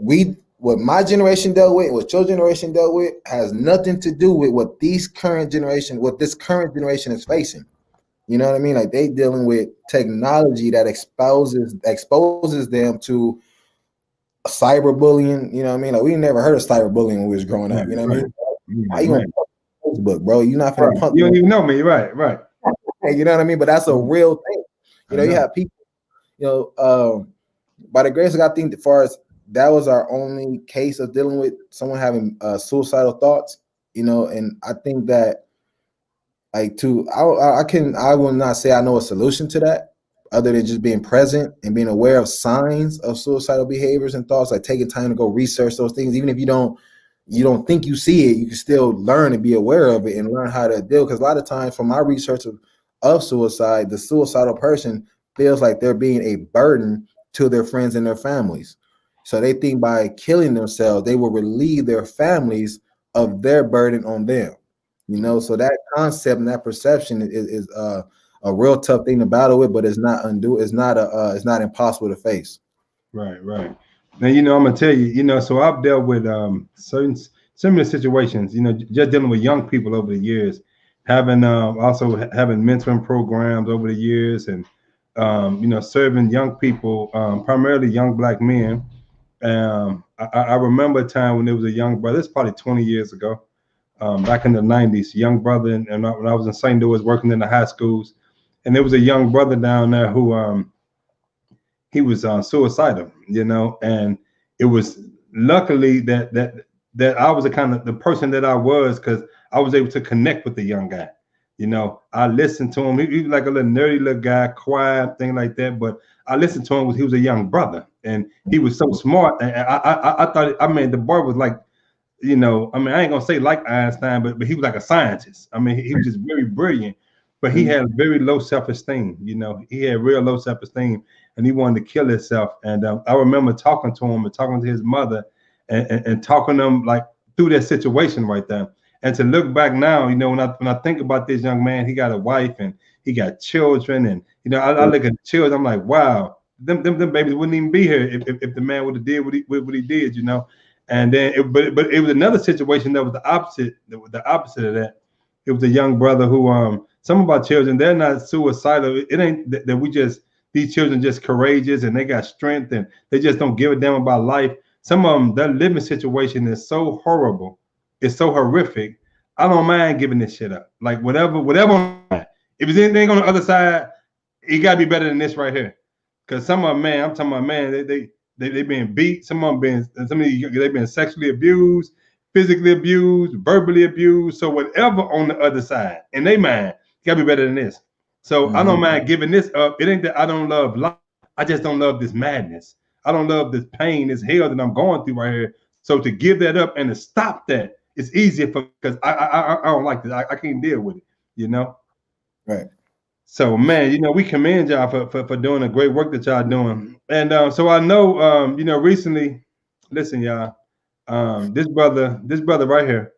my generation dealt with, what your generation dealt with, has nothing to do with what this current generation is facing. You know what I mean? Like they dealing with technology that exposes them to cyberbullying. You know what I mean? Like we never heard of cyberbullying when we was growing up. You know what I mean? How you gonna Facebook, bro? You're not finna punk. You don't even know me, right? You know what I mean? But that's a real thing. You have people. By the grace of God, I think as far as that was our only case of dealing with someone having suicidal thoughts. And I think that I will not say I know a solution to that other than just being present and being aware of signs of suicidal behaviors and thoughts, like taking time to go research those things. Even if you don't think you see it, you can still learn and be aware of it and learn how to deal. Because a lot of times from my research of suicide, the suicidal person feels like they're being a burden to their friends and their families. So they think by killing themselves, they will relieve their families of their burden on them. You know, so that concept and that perception is a real tough thing to battle with, but it's not it's not impossible to face. Right, right. Now, you know, I'm gonna tell you, you know, so I've dealt with certain similar situations, you know, just dealing with young people over the years, having having mentoring programs over the years, and you know, serving young people, primarily young black men. I remember a time when there was a young brother. It's probably 20 years ago, back in the 90s. Young brother, and when I was in St. Louis working in the high schools, and there was a young brother down there who he was suicidal, you know, and it was luckily that I was the kind of the person that I was, because I was able to connect with the young guy. You know, I listened to him. He was like a little nerdy little guy, quiet, thing like that. But I listened to him because he was a young brother, and he was so smart. And I thought, I mean, the boy was like, you know, I mean, I ain't gonna say like Einstein, but he was like a scientist. I mean, he was just very brilliant, but he had very low self-esteem. You know, he had real low self-esteem, and he wanted to kill himself. And I remember talking to him and talking to his mother, and talking to them like through that situation right there. And to look back now, you know, when I think about this young man, he got a wife and he got children, and you know, I look at the children, I'm like, wow, them babies wouldn't even be here if the man would have did what he did, you know. And then, but it was another situation that was the opposite. The opposite of that. It was a young brother who, some of our children, they're not suicidal. It ain't that we just, these children just courageous and they got strength and they just don't give a damn about life. Some of them, their living situation is so horrible, it's so horrific. I don't mind giving this shit up. Like whatever. If it's anything on the other side, it gotta be better than this right here. Because some of them, man, I'm talking about, man, they been beat. Some of them they've been sexually abused, physically abused, verbally abused. So whatever on the other side, in their mind, gotta be better than this. So I don't mind giving this up. It ain't that I don't love life. I just don't love this madness. I don't love this pain, this hell that I'm going through right here. So to give that up and to stop that, it's easier for, because I don't like this. I can't deal with it, you know? Right. So man, you know, we commend y'all for doing the great work that y'all doing. And so I know, you know, recently, listen, y'all, this brother right here,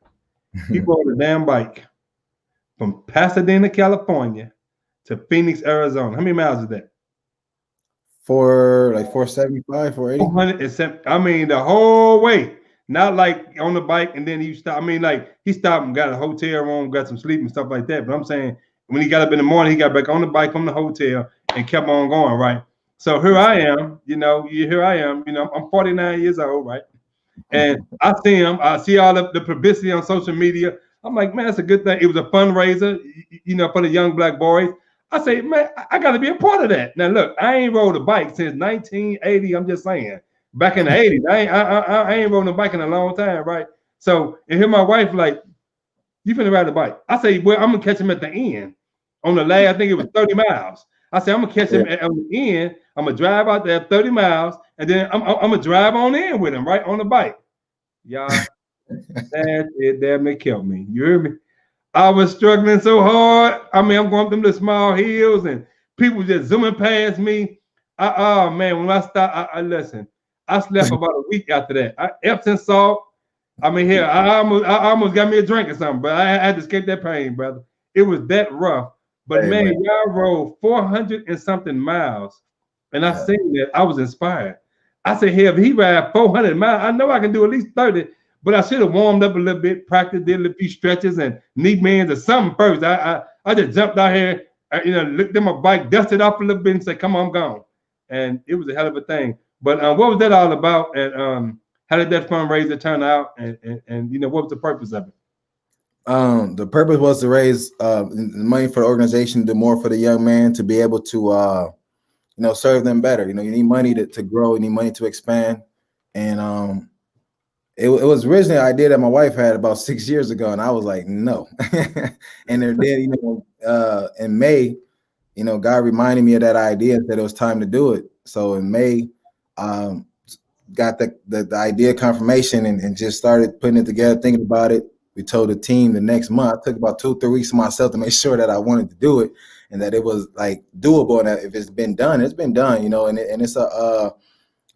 he rode a damn bike from Pasadena, California to Phoenix, Arizona. How many miles is that? For like 475, 480. 407. I mean, the whole way. Not like on the bike and then he stopped. I mean, like he stopped and got a hotel room, got some sleep and stuff like that. But I'm saying, when he got up in the morning, he got back on the bike from the hotel and kept on going, right? So here I am, you know, here I am, you know, I'm 49 years old, right? And I see him, I see all the publicity on social media. I'm like, man, that's a good thing. It was a fundraiser, you know, for the young black boys. I say, man, I got to be a part of that. Now, look, I ain't rode a bike since 1980. I'm just saying, back in the 80s, I ain't rode a bike in a long time, right? So, and here my wife like, you finna ride a bike. I say, well, I'm gonna catch him at the end. On the last, I think it was 30 miles. I said, I'm gonna catch him at the end. I'm gonna drive out there 30 miles, and then I'm gonna drive on in with him, right, on the bike. Y'all, that damn near killed me. You hear me? I was struggling so hard. I mean, I'm going up them little small hills, and people just zooming past me. Oh man, when I stopped, I listen. I slept about a week after that. Epsom salt. I mean, here I almost got me a drink or something, but I had to escape that pain, brother. It was that rough. But hey, man, y'all rode 400 and something miles, and I seen that. I was inspired. I said, "Hell, if he ride 400 miles, I know I can do at least 30." But I should have warmed up a little bit, practiced, did a few stretches and knee bends or something first. I just jumped out here, you know, looked at my bike, dusted off a little bit, and said, "Come on, I'm gone." And it was a hell of a thing. But what was that all about? And how did that fundraiser turn out? And you know, what was the purpose of it? The purpose was to raise money for the organization, do more for the young man, to be able to you know, serve them better. You know, you need money to grow, you need money to expand. And it was originally an idea that my wife had about 6 years ago, and I was like, no. And then, you know, in May, you know, God reminded me of that idea and said it was time to do it. So in May, got the idea confirmation and just started putting it together, thinking about it. We told the team the next month. I took about 2-3 weeks for myself to make sure that I wanted to do it and that it was like doable, and that if it's been done, it's been done, you know. And it's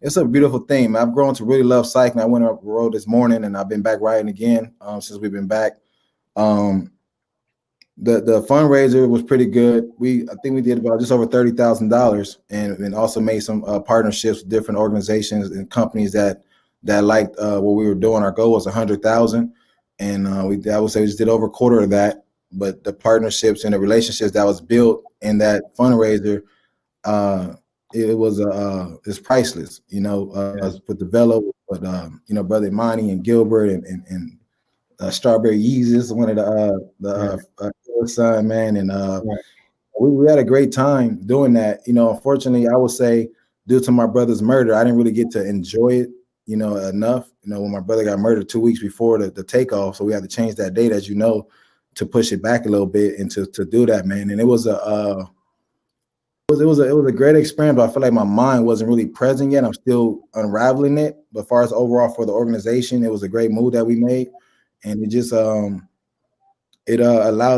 it's a beautiful thing. I've grown to really love cycling. I went up the road this morning, and I've been back riding again since we've been back. The fundraiser was pretty good. I think we did about just over $30,000, and also made some partnerships with different organizations and companies that liked what we were doing. Our goal was 100,000, and I would say we just did over a quarter of that. But the partnerships and the relationships that was built in that fundraiser, it's priceless. With the Velo, but Brother Imani and Gilbert and Strawberry Yeezus, one of the son, man, and we had a great time doing that. Unfortunately, I would say due to my brother's murder, I didn't really get to enjoy it, enough. When my brother got murdered 2 weeks before the takeoff, so we had to change that date, as to push it back a little bit and to do that, man. And it was a great experience, but I feel like my mind wasn't really present yet. I'm still unraveling it. But as far as overall for the organization, it was a great move that we made. And it just allowed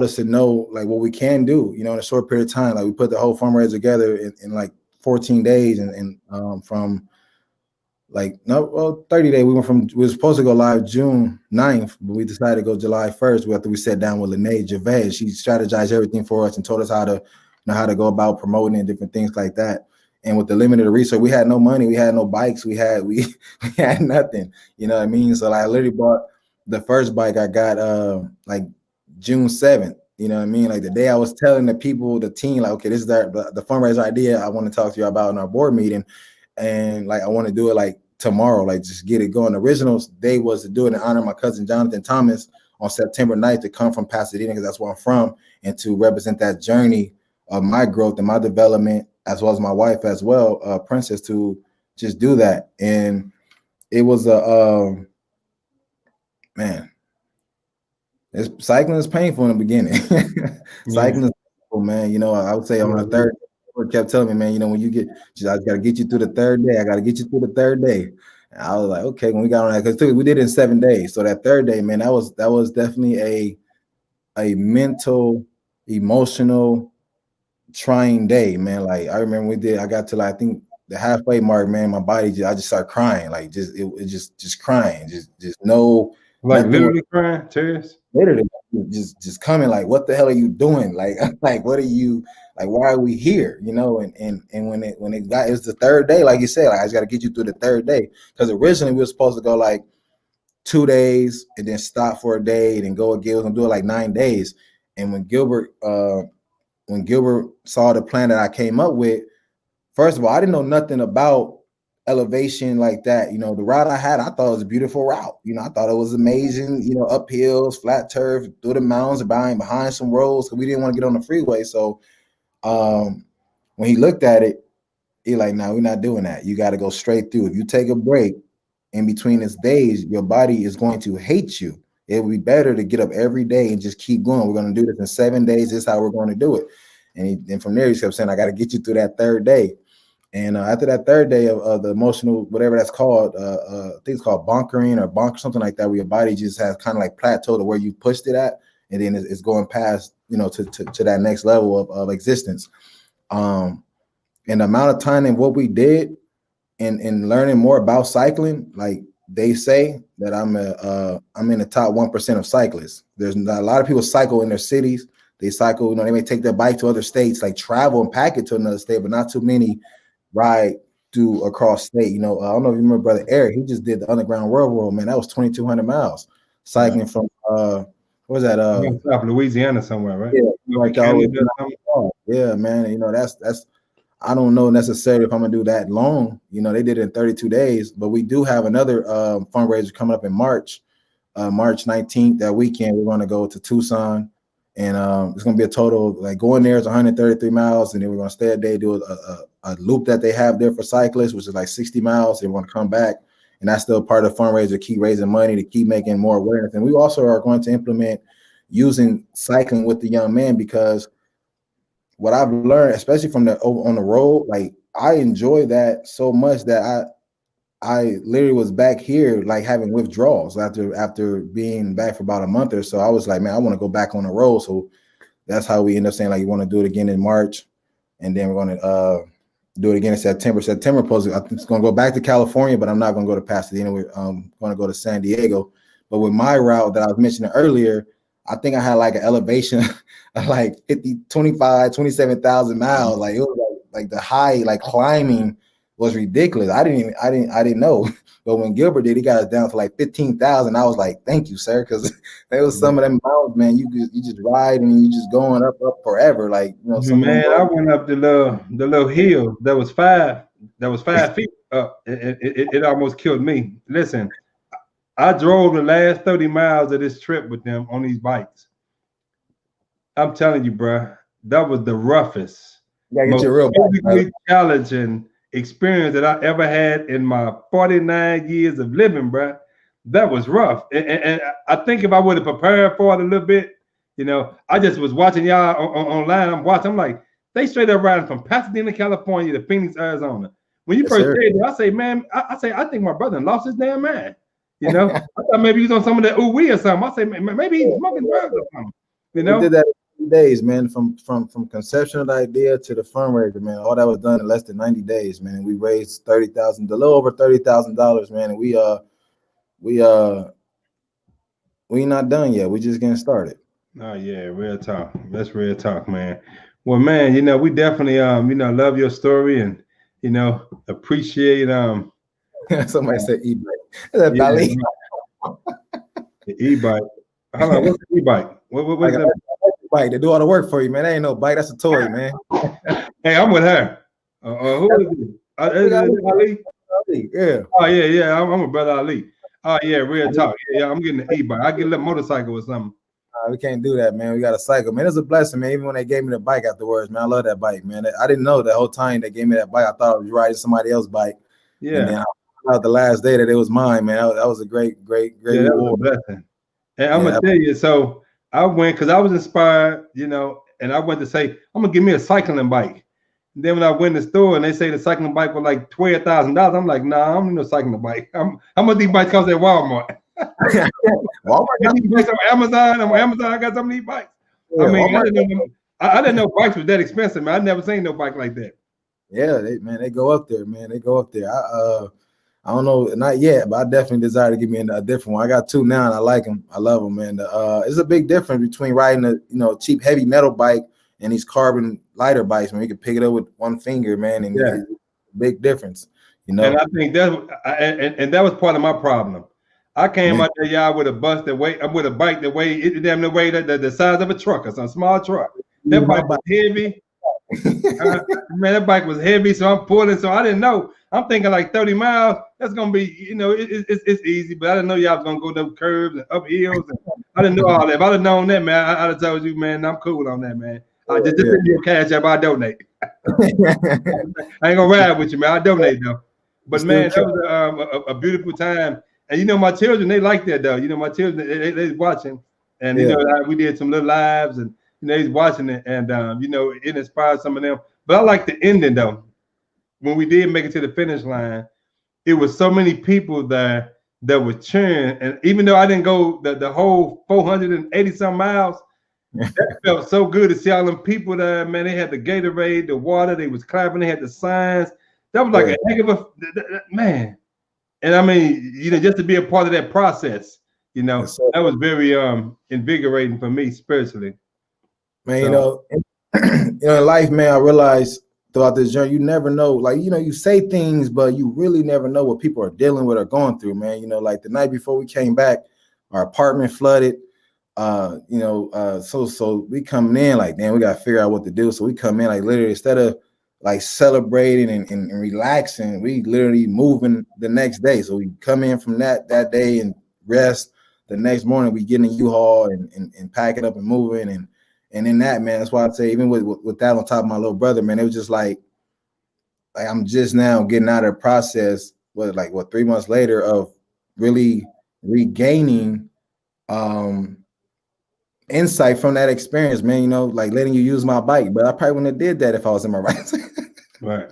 us to know like what we can do, in a short period of time. Like we put the whole fundraiser together in like 14 days, and from 30 days. We were supposed to go live June 9th, but we decided to go July 1st after we sat down with Lene Gervais. She strategized everything for us and told us how to go about promoting and different things like that. And with the limited research, we had no money, we had no bikes, we had nothing. You know what I mean? So I literally bought the first bike I got like June 7th. You know what I mean? Like the day I was telling the people, the team, like, okay, this is the fundraiser idea I want to talk to you about in our board meeting. And like I want to do it like tomorrow, like just get it going. The original day was to do it in honor of my cousin Jonathan Thomas on September 9th, to come from Pasadena, because that's where I'm from, and to represent that journey of my growth and my development, as well as my wife as well, Princess, to just do that. And it was man, cycling is painful in the beginning. Cycling is painful, man. I would say on the third, kept telling me, man, when you I just got to get you through the third day. I got to get you through the third day. And I was like, okay, when we got on that, because we did it in 7 days. So that third day, man, that was definitely a mental, emotional, trying day, man. Like I remember I got to I think the halfway mark, man, my body I just started crying, like just crying, just no, like literally crying, tears, literally just coming, like, what the hell are you doing? Like what are you, like, why are we here? And when it was the third day, like you said, like I just got to get you through the third day, because originally we were supposed to go like 2 days and then stop for a day and then go again. We were gonna do it like 9 days. And when Gilbert saw the plan that I came up with, first of all, I didn't know nothing about elevation like that. The route I had, I thought it was a beautiful route. I thought it was amazing, up hills, flat turf, through the mountains, behind some roads, because we didn't want to get on the freeway. So when he looked at it, he like, no, we're not doing that. You got to go straight through. If you take a break in between these days, your body is going to hate you. It would be better to get up every day and just keep going. We're going to do this in 7 days. This is how we're going to do it. And from there, he kept saying, I got to get you through that third day. And after that third day of the emotional, whatever that's called, I think it's called bonkering or bonk, something like that, where your body just has kind of like plateaued to where you pushed it at, and then it's going past, to that next level of existence. And the amount of time and what we did in learning more about cycling, like they say that I'm in the top 1% of cyclists. There's not a lot of people cycle in their cities. They cycle, they may take their bike to other states, like travel and pack it to another state, but not too many ride through across state. I don't know if you remember Brother Eric. He just did the Underground Railroad, man. That was 2,200 miles cycling from what was that? South Louisiana somewhere, right? Yeah, like yeah, man. That's I don't know necessarily if I'm gonna do that long. They did it in 32 days, but we do have another fundraiser coming up in March 19th. That weekend, we're going to go to Tucson, and it's going to be a total, like, going there is 133 miles, and then we're going to stay a day, do a loop that they have there for cyclists, which is like 60 miles. They want to come back, and that's still part of the fundraiser, keep raising money, to keep making more awareness. And we also are going to implement using cycling with the young man, because what I've learned, especially from on the road, like, I enjoy that so much that I literally was back here, like, having withdrawals after being back for about a month or so. I was like, man, I want to go back on the road. So that's how we end up saying, like, you want to do it again in March, and then we're going to do it again in September. September, I think it's going to go back to California, but I'm not going to go to Pasadena. We're going to go to San Diego. But with my route that I was mentioning earlier, I think I had like an elevation of like 27,000 miles. Like it was like the high, like climbing was ridiculous. I didn't know. But when Gilbert did, he got us down to like 15,000. I was like, thank you, sir. Cause there was some of them miles, man, you just ride and you just going up forever. Like, you know, man, I went up the little hill that was 5 feet up. It almost killed me. Listen, I drove the last 30 miles of this trip with them on these bikes. I'm telling you, bro, that was the roughest, most physically challenging experience that I ever had in my 49 years of living, bro. That was rough. And I think if I would have prepared for it a little bit, you know, I just was watching y'all online. I'm like, they straight up riding from Pasadena, California to Phoenix, Arizona. When you first said that, I say, man, I think my brother lost his damn mind. You know, I thought maybe he was on some of that ooh-wee or something. I say, maybe he's smoking drugs or something. You know, we did that in 90 days, man. From conception of the idea to the fundraiser, man. All that was done in less than 90 days, man. We raised a little over $30,000, man. And we not done yet. We just getting started. Oh yeah, real talk. That's real talk, man. Well, man, you know, we definitely love your story and appreciate somebody said e-bike. That's the e-bike. Hold on, what's the e-bike? What's that bike? They do all the work for you, man. That ain't no bike, that's a toy, man. Hey, I'm with her. Who is it? Ali? Yeah. Oh yeah. I'm with Brother Ali. Oh yeah, real talk. Yeah, I'm getting the e-bike. I get a little motorcycle or something. We can't do that, man. We got a cycle, man. It's a blessing, man. Even when they gave me the bike afterwards, man, I love that bike, man. I didn't know the whole time they gave me that bike. I thought I was riding somebody else's bike. Yeah. And then I found out the last day that it was mine, man. That was a great reward. That was a blessing. And I'm gonna tell you, so I went because I was inspired, and I went to say, I'm gonna give me a cycling bike. And then when I went to the store and they say the cycling bike was like $12,000, I'm like, nah, I don't need no cycling bike. How much these bikes cost at Walmart? Walmart on Amazon. On Amazon, I got some of these bikes. Yeah, I mean, I didn't know bikes was that expensive, man. I never seen no bike like that. Yeah, they go up there, man. They go up there. I don't know, not yet, but I definitely desire to give me a different one. I got two now, and I like them. I love them, man. It's a big difference between riding a cheap heavy metal bike and these carbon lighter bikes, man. You can pick it up with one finger, man, and it's a big difference, And I think that was part of my problem. I came out there, y'all, with a bus that weigh, with a bike that weigh damn the way the size of a truck or some small truck. That bike was heavy. Man, that bike was heavy, so I'm pulling. So I didn't know. I'm thinking like 30 miles. That's gonna be, it's easy. But I didn't know y'all was gonna go them curves and up hills. And I didn't know all that. If I'd have known that, man, I'd have told you, man, I'm cool on that, man. Just send me a cash app. I donate. I ain't gonna ride with you, man. I donate though. But man, that was a beautiful time. And my children, they like that though. My children, they watching, and we did some little lives, and he's watching it, and it inspired some of them. But I like the ending though. When we did make it to the finish line, it was so many people there that were cheering, and even though I didn't go the whole 480 some miles, that felt so good to see all them people there. Man, they had the Gatorade, the water, they was clapping, they had the signs. That was like a heck of a man. And I mean, just to be a part of that process, that was very invigorating for me spiritually. Man, in life, man, I realized throughout this journey, you never know. Like, you say things, but you really never know what people are dealing with or going through, man. Like the night before we came back, our apartment flooded. So we coming in like, damn, we gotta figure out what to do. So we come in like literally instead of like celebrating and relaxing, we literally moving the next day. So we come in from that day and rest. The next morning we get in a U-Haul and pack it up and moving. And in that, man, that's why I say even with that on top of my little brother, man, it was just like I'm just now getting out of the process, 3 months later of really regaining insight from that experience, man, like letting you use my bike. But I probably wouldn't have did that if I was in my right. Right.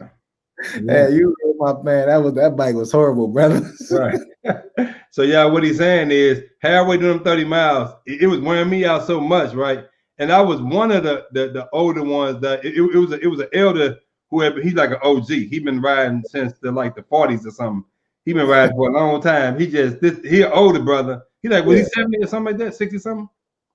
Yeah, that bike was horrible, brother. Right. So yeah, what he's saying is halfway through them 30 miles, it was wearing me out so much, right? And I was one of the older ones that it was an elder whoever. He's like an OG. He been riding since the 40s or something. He been riding for a long time. He an older brother. He like, was he 70 or something like that, 60 something?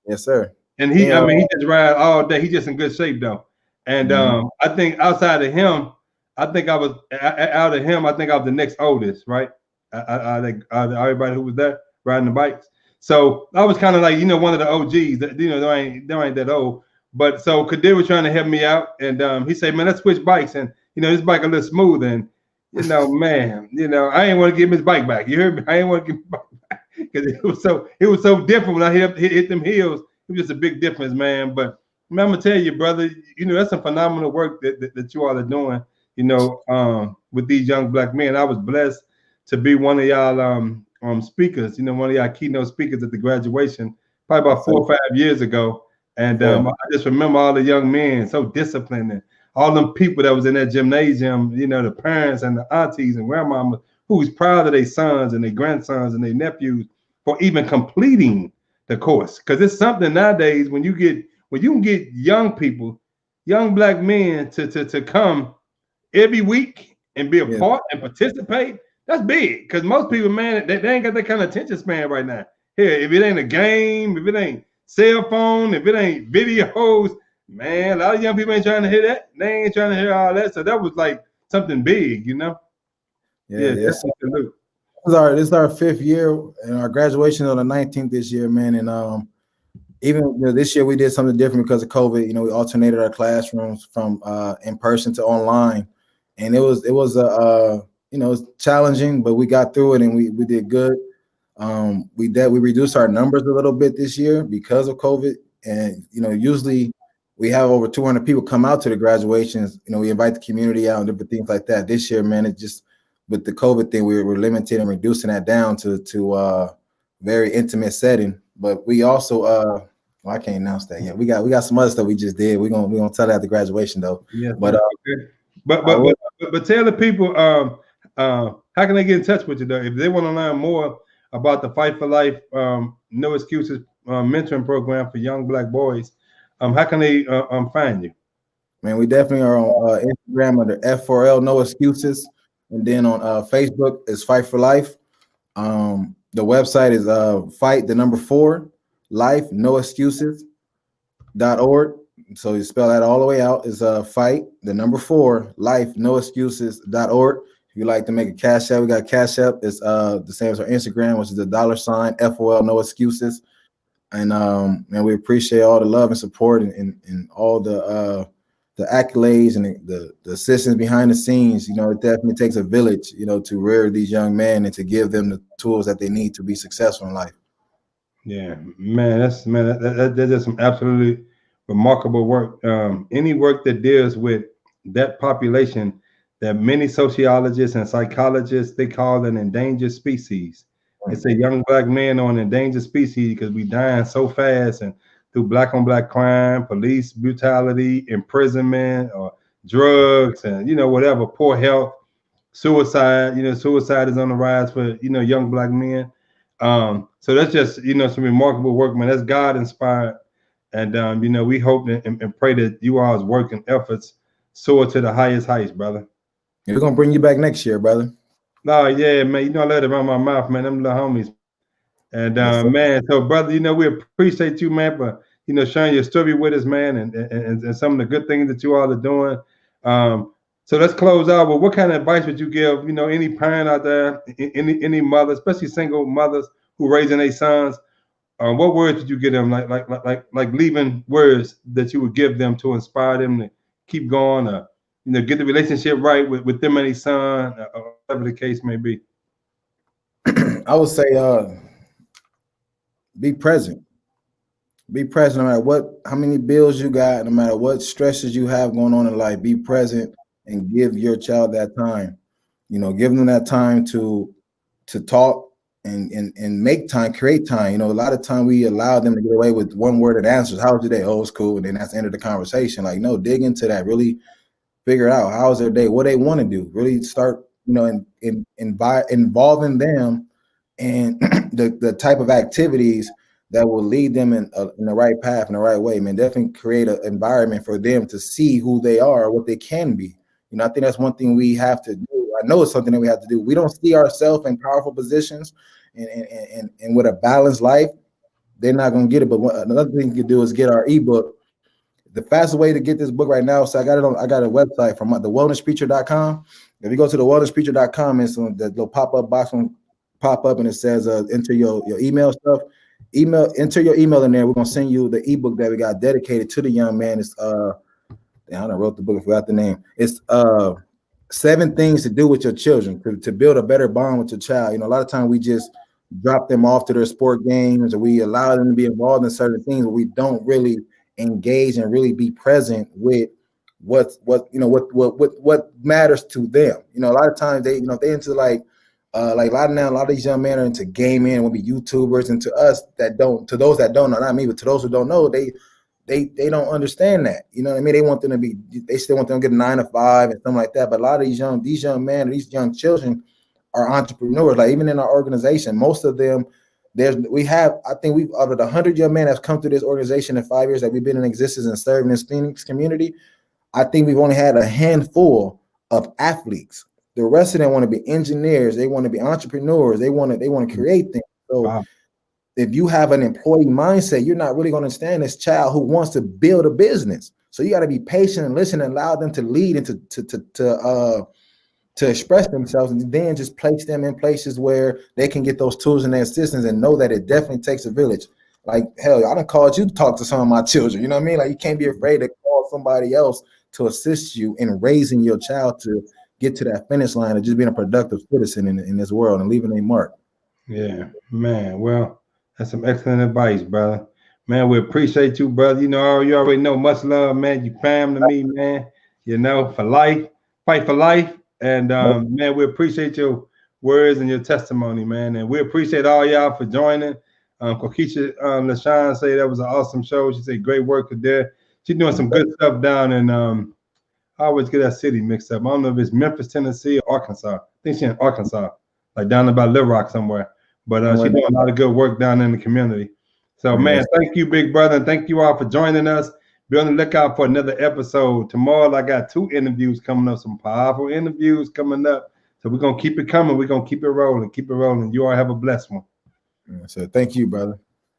Yes, sir. And he just ride all day. He just in good shape though. And I think outside of him, I think I was the next oldest, right? I think everybody who was there riding the bikes. So I was kind of like, one of the OGs that, they ain't that old. But so Kadir was trying to help me out. And he said, man, let's switch bikes. And, this bike a little smoother. And, man, I ain't want to give his bike back. You heard me? I ain't want to give his bike back because it was so different when I hit them hills. It was just a big difference, man. But man, I'm gonna tell you, brother, that's some phenomenal work that you all are doing, with these young black men. I was blessed to be one of y'all speakers, one of y'all keynote speakers at the graduation, probably about 4 or 5 years ago. And I just remember all the young men, so disciplined, and all them people that was in that gymnasium, the parents and the aunties and grandmamas who was proud of their sons and their grandsons and their nephews for even completing the course. Because it's something nowadays when you can get young people, young black men to come every week and be a part and participate. That's big, because most people, man, they ain't got that kind of attention span right now. Here, if it ain't a game, if it ain't cell phone, if it ain't videos, man, a lot of young people ain't trying to hear that. They ain't trying to hear all that. So that was like something big, Yeah, that's something. This is our 5th year, and our graduation on the 19th this year, man. And even this year we did something different because of COVID. We alternated our classrooms from in person to online, and it was challenging, but we got through it and we did good. We reduced our numbers a little bit this year because of COVID, and usually we have over 200 people come out to the graduations. We invite the community out and different things like that. This year, man, it just with the COVID thing, we're limited and reducing that down to very intimate setting. But we also I can't announce that yet. We got some other stuff we just did. We're gonna tell that at the graduation though. Yeah. But tell the people how can they get in touch with you though if they want to learn more about the Fight for Life No Excuses mentoring program for young black boys. How can they find you? Man, we definitely are on Instagram under F4L No Excuses, and then on Facebook is Fight for Life. The website is Fight 4 Life No Excuses.org. So you spell that all the way out. Is Fight 4 Life No Excuses.org. If you like to make a Cash App, we got Cash App. It's the same as our Instagram, which is the $sign FOL No Excuses. And we appreciate all the love and support and all the accolades and the assistance behind the scenes. It definitely takes a village, to rear these young men and to give them the tools that they need to be successful in life. Yeah, man, that's just some absolutely remarkable work. Any work that deals with that population that many sociologists and psychologists, they call an endangered species. It's a young black man on an endangered species because we dying so fast and through black on black crime, police brutality, imprisonment, or drugs, and whatever, poor health, suicide. Suicide is on the rise for young black men. So that's just some remarkable work, man. That's God inspired, and we hope and pray that you all's work and efforts soar to the highest heights, brother. We're gonna bring you back next year, brother. No, yeah, man. I let it around my mouth, man. Them little homies. And man, so brother, we appreciate you, man, for sharing your story with us, man, and some of the good things that you all are doing. So let's close out with what kind of advice would you give, any parent out there, any mother, especially single mothers who raising their sons? What words would you give them, like leaving words that you would give them to inspire them to keep going, or get the relationship right with them and their son, or whatever the case may be? I would say be present. Be present no matter how many bills you got, no matter what stresses you have going on in life. Be present and give your child that time. Give them that time to talk and make time, create time. A lot of time we allow them to get away with one-worded answers. How was your day? Oh, it's cool. And then that's the end of the conversation. Like, no, dig into that. Really figure out how was their day, what they want to do. Really start, involving them and the type of activities that will lead them in the right path, in the right way, man. Definitely create an environment for them to see who they are, what they can be. You know, I think that's one thing we have to do. I know it's something that we have to do. We don't see ourselves in powerful positions and with a balanced life, they're not going to get it. But another thing you can do is get our ebook. The fastest way to get this book right now, so I got a website from thewellnesspreacher.com. If you go to thewellnesspreacher.com, it's on the little pop-up box will pop up and it says enter your email stuff. Enter your email in there. We're gonna send you the ebook that we got dedicated to the young man. It's I wrote the book, I forgot the name. It's 7 things to do with your children to build a better bond with your child. You know, a lot of times we just drop them off to their sport games, or we allow them to be involved in certain things, but we don't really engage and really be present with what matters to them. You know, a lot of times they into like a lot of these young men are into gaming and will be YouTubers, and to those that don't know, not me, but to those who don't know, they don't understand that. You know what I mean? They still want them to get a 9 to 5 and something like that. But a lot of these young men, or these young children are entrepreneurs. Like even in our organization, most of them, I think we've out of the 100 young men have come through this organization in 5 years that we've been in existence and serving this Phoenix community. I think we've only had a handful of athletes. The rest of them want to be engineers. They want to be entrepreneurs. They want to create things. So wow. If you have an employee mindset, you're not really going to understand this child who wants to build a business. So you got to be patient and listen and allow them to lead and to express themselves, and then just place them in places where they can get those tools and their assistance and know that it definitely takes a village. Like, hell, I done called you to talk to some of my children. You know what I mean? Like, you can't be afraid to call somebody else to assist you in raising your child to get to that finish line of just being a productive citizen in this world and leaving a mark. Yeah, man. Well, that's some excellent advice, brother. Man, we appreciate you, brother. You know, you already know, much love, man. You family to me, man. You know, for life, fight for life. And man, we appreciate your words and your testimony, man. And we appreciate all y'all for joining. Kokisha LaShawn say that was an awesome show. She said great work there. She's doing some good stuff down in I always get that city mixed up. I don't know if it's Memphis, Tennessee, or Arkansas. I think she's in Arkansas, like down about Little Rock somewhere. But she's doing a lot of good work down in the community. So, man, thank you, big brother, and thank you all for joining us. Be on the lookout for another episode. Tomorrow, I got 2 interviews coming up, some powerful interviews coming up. So we're going to keep it coming. We're going to keep it rolling. You all have a blessed one. So thank you, brother.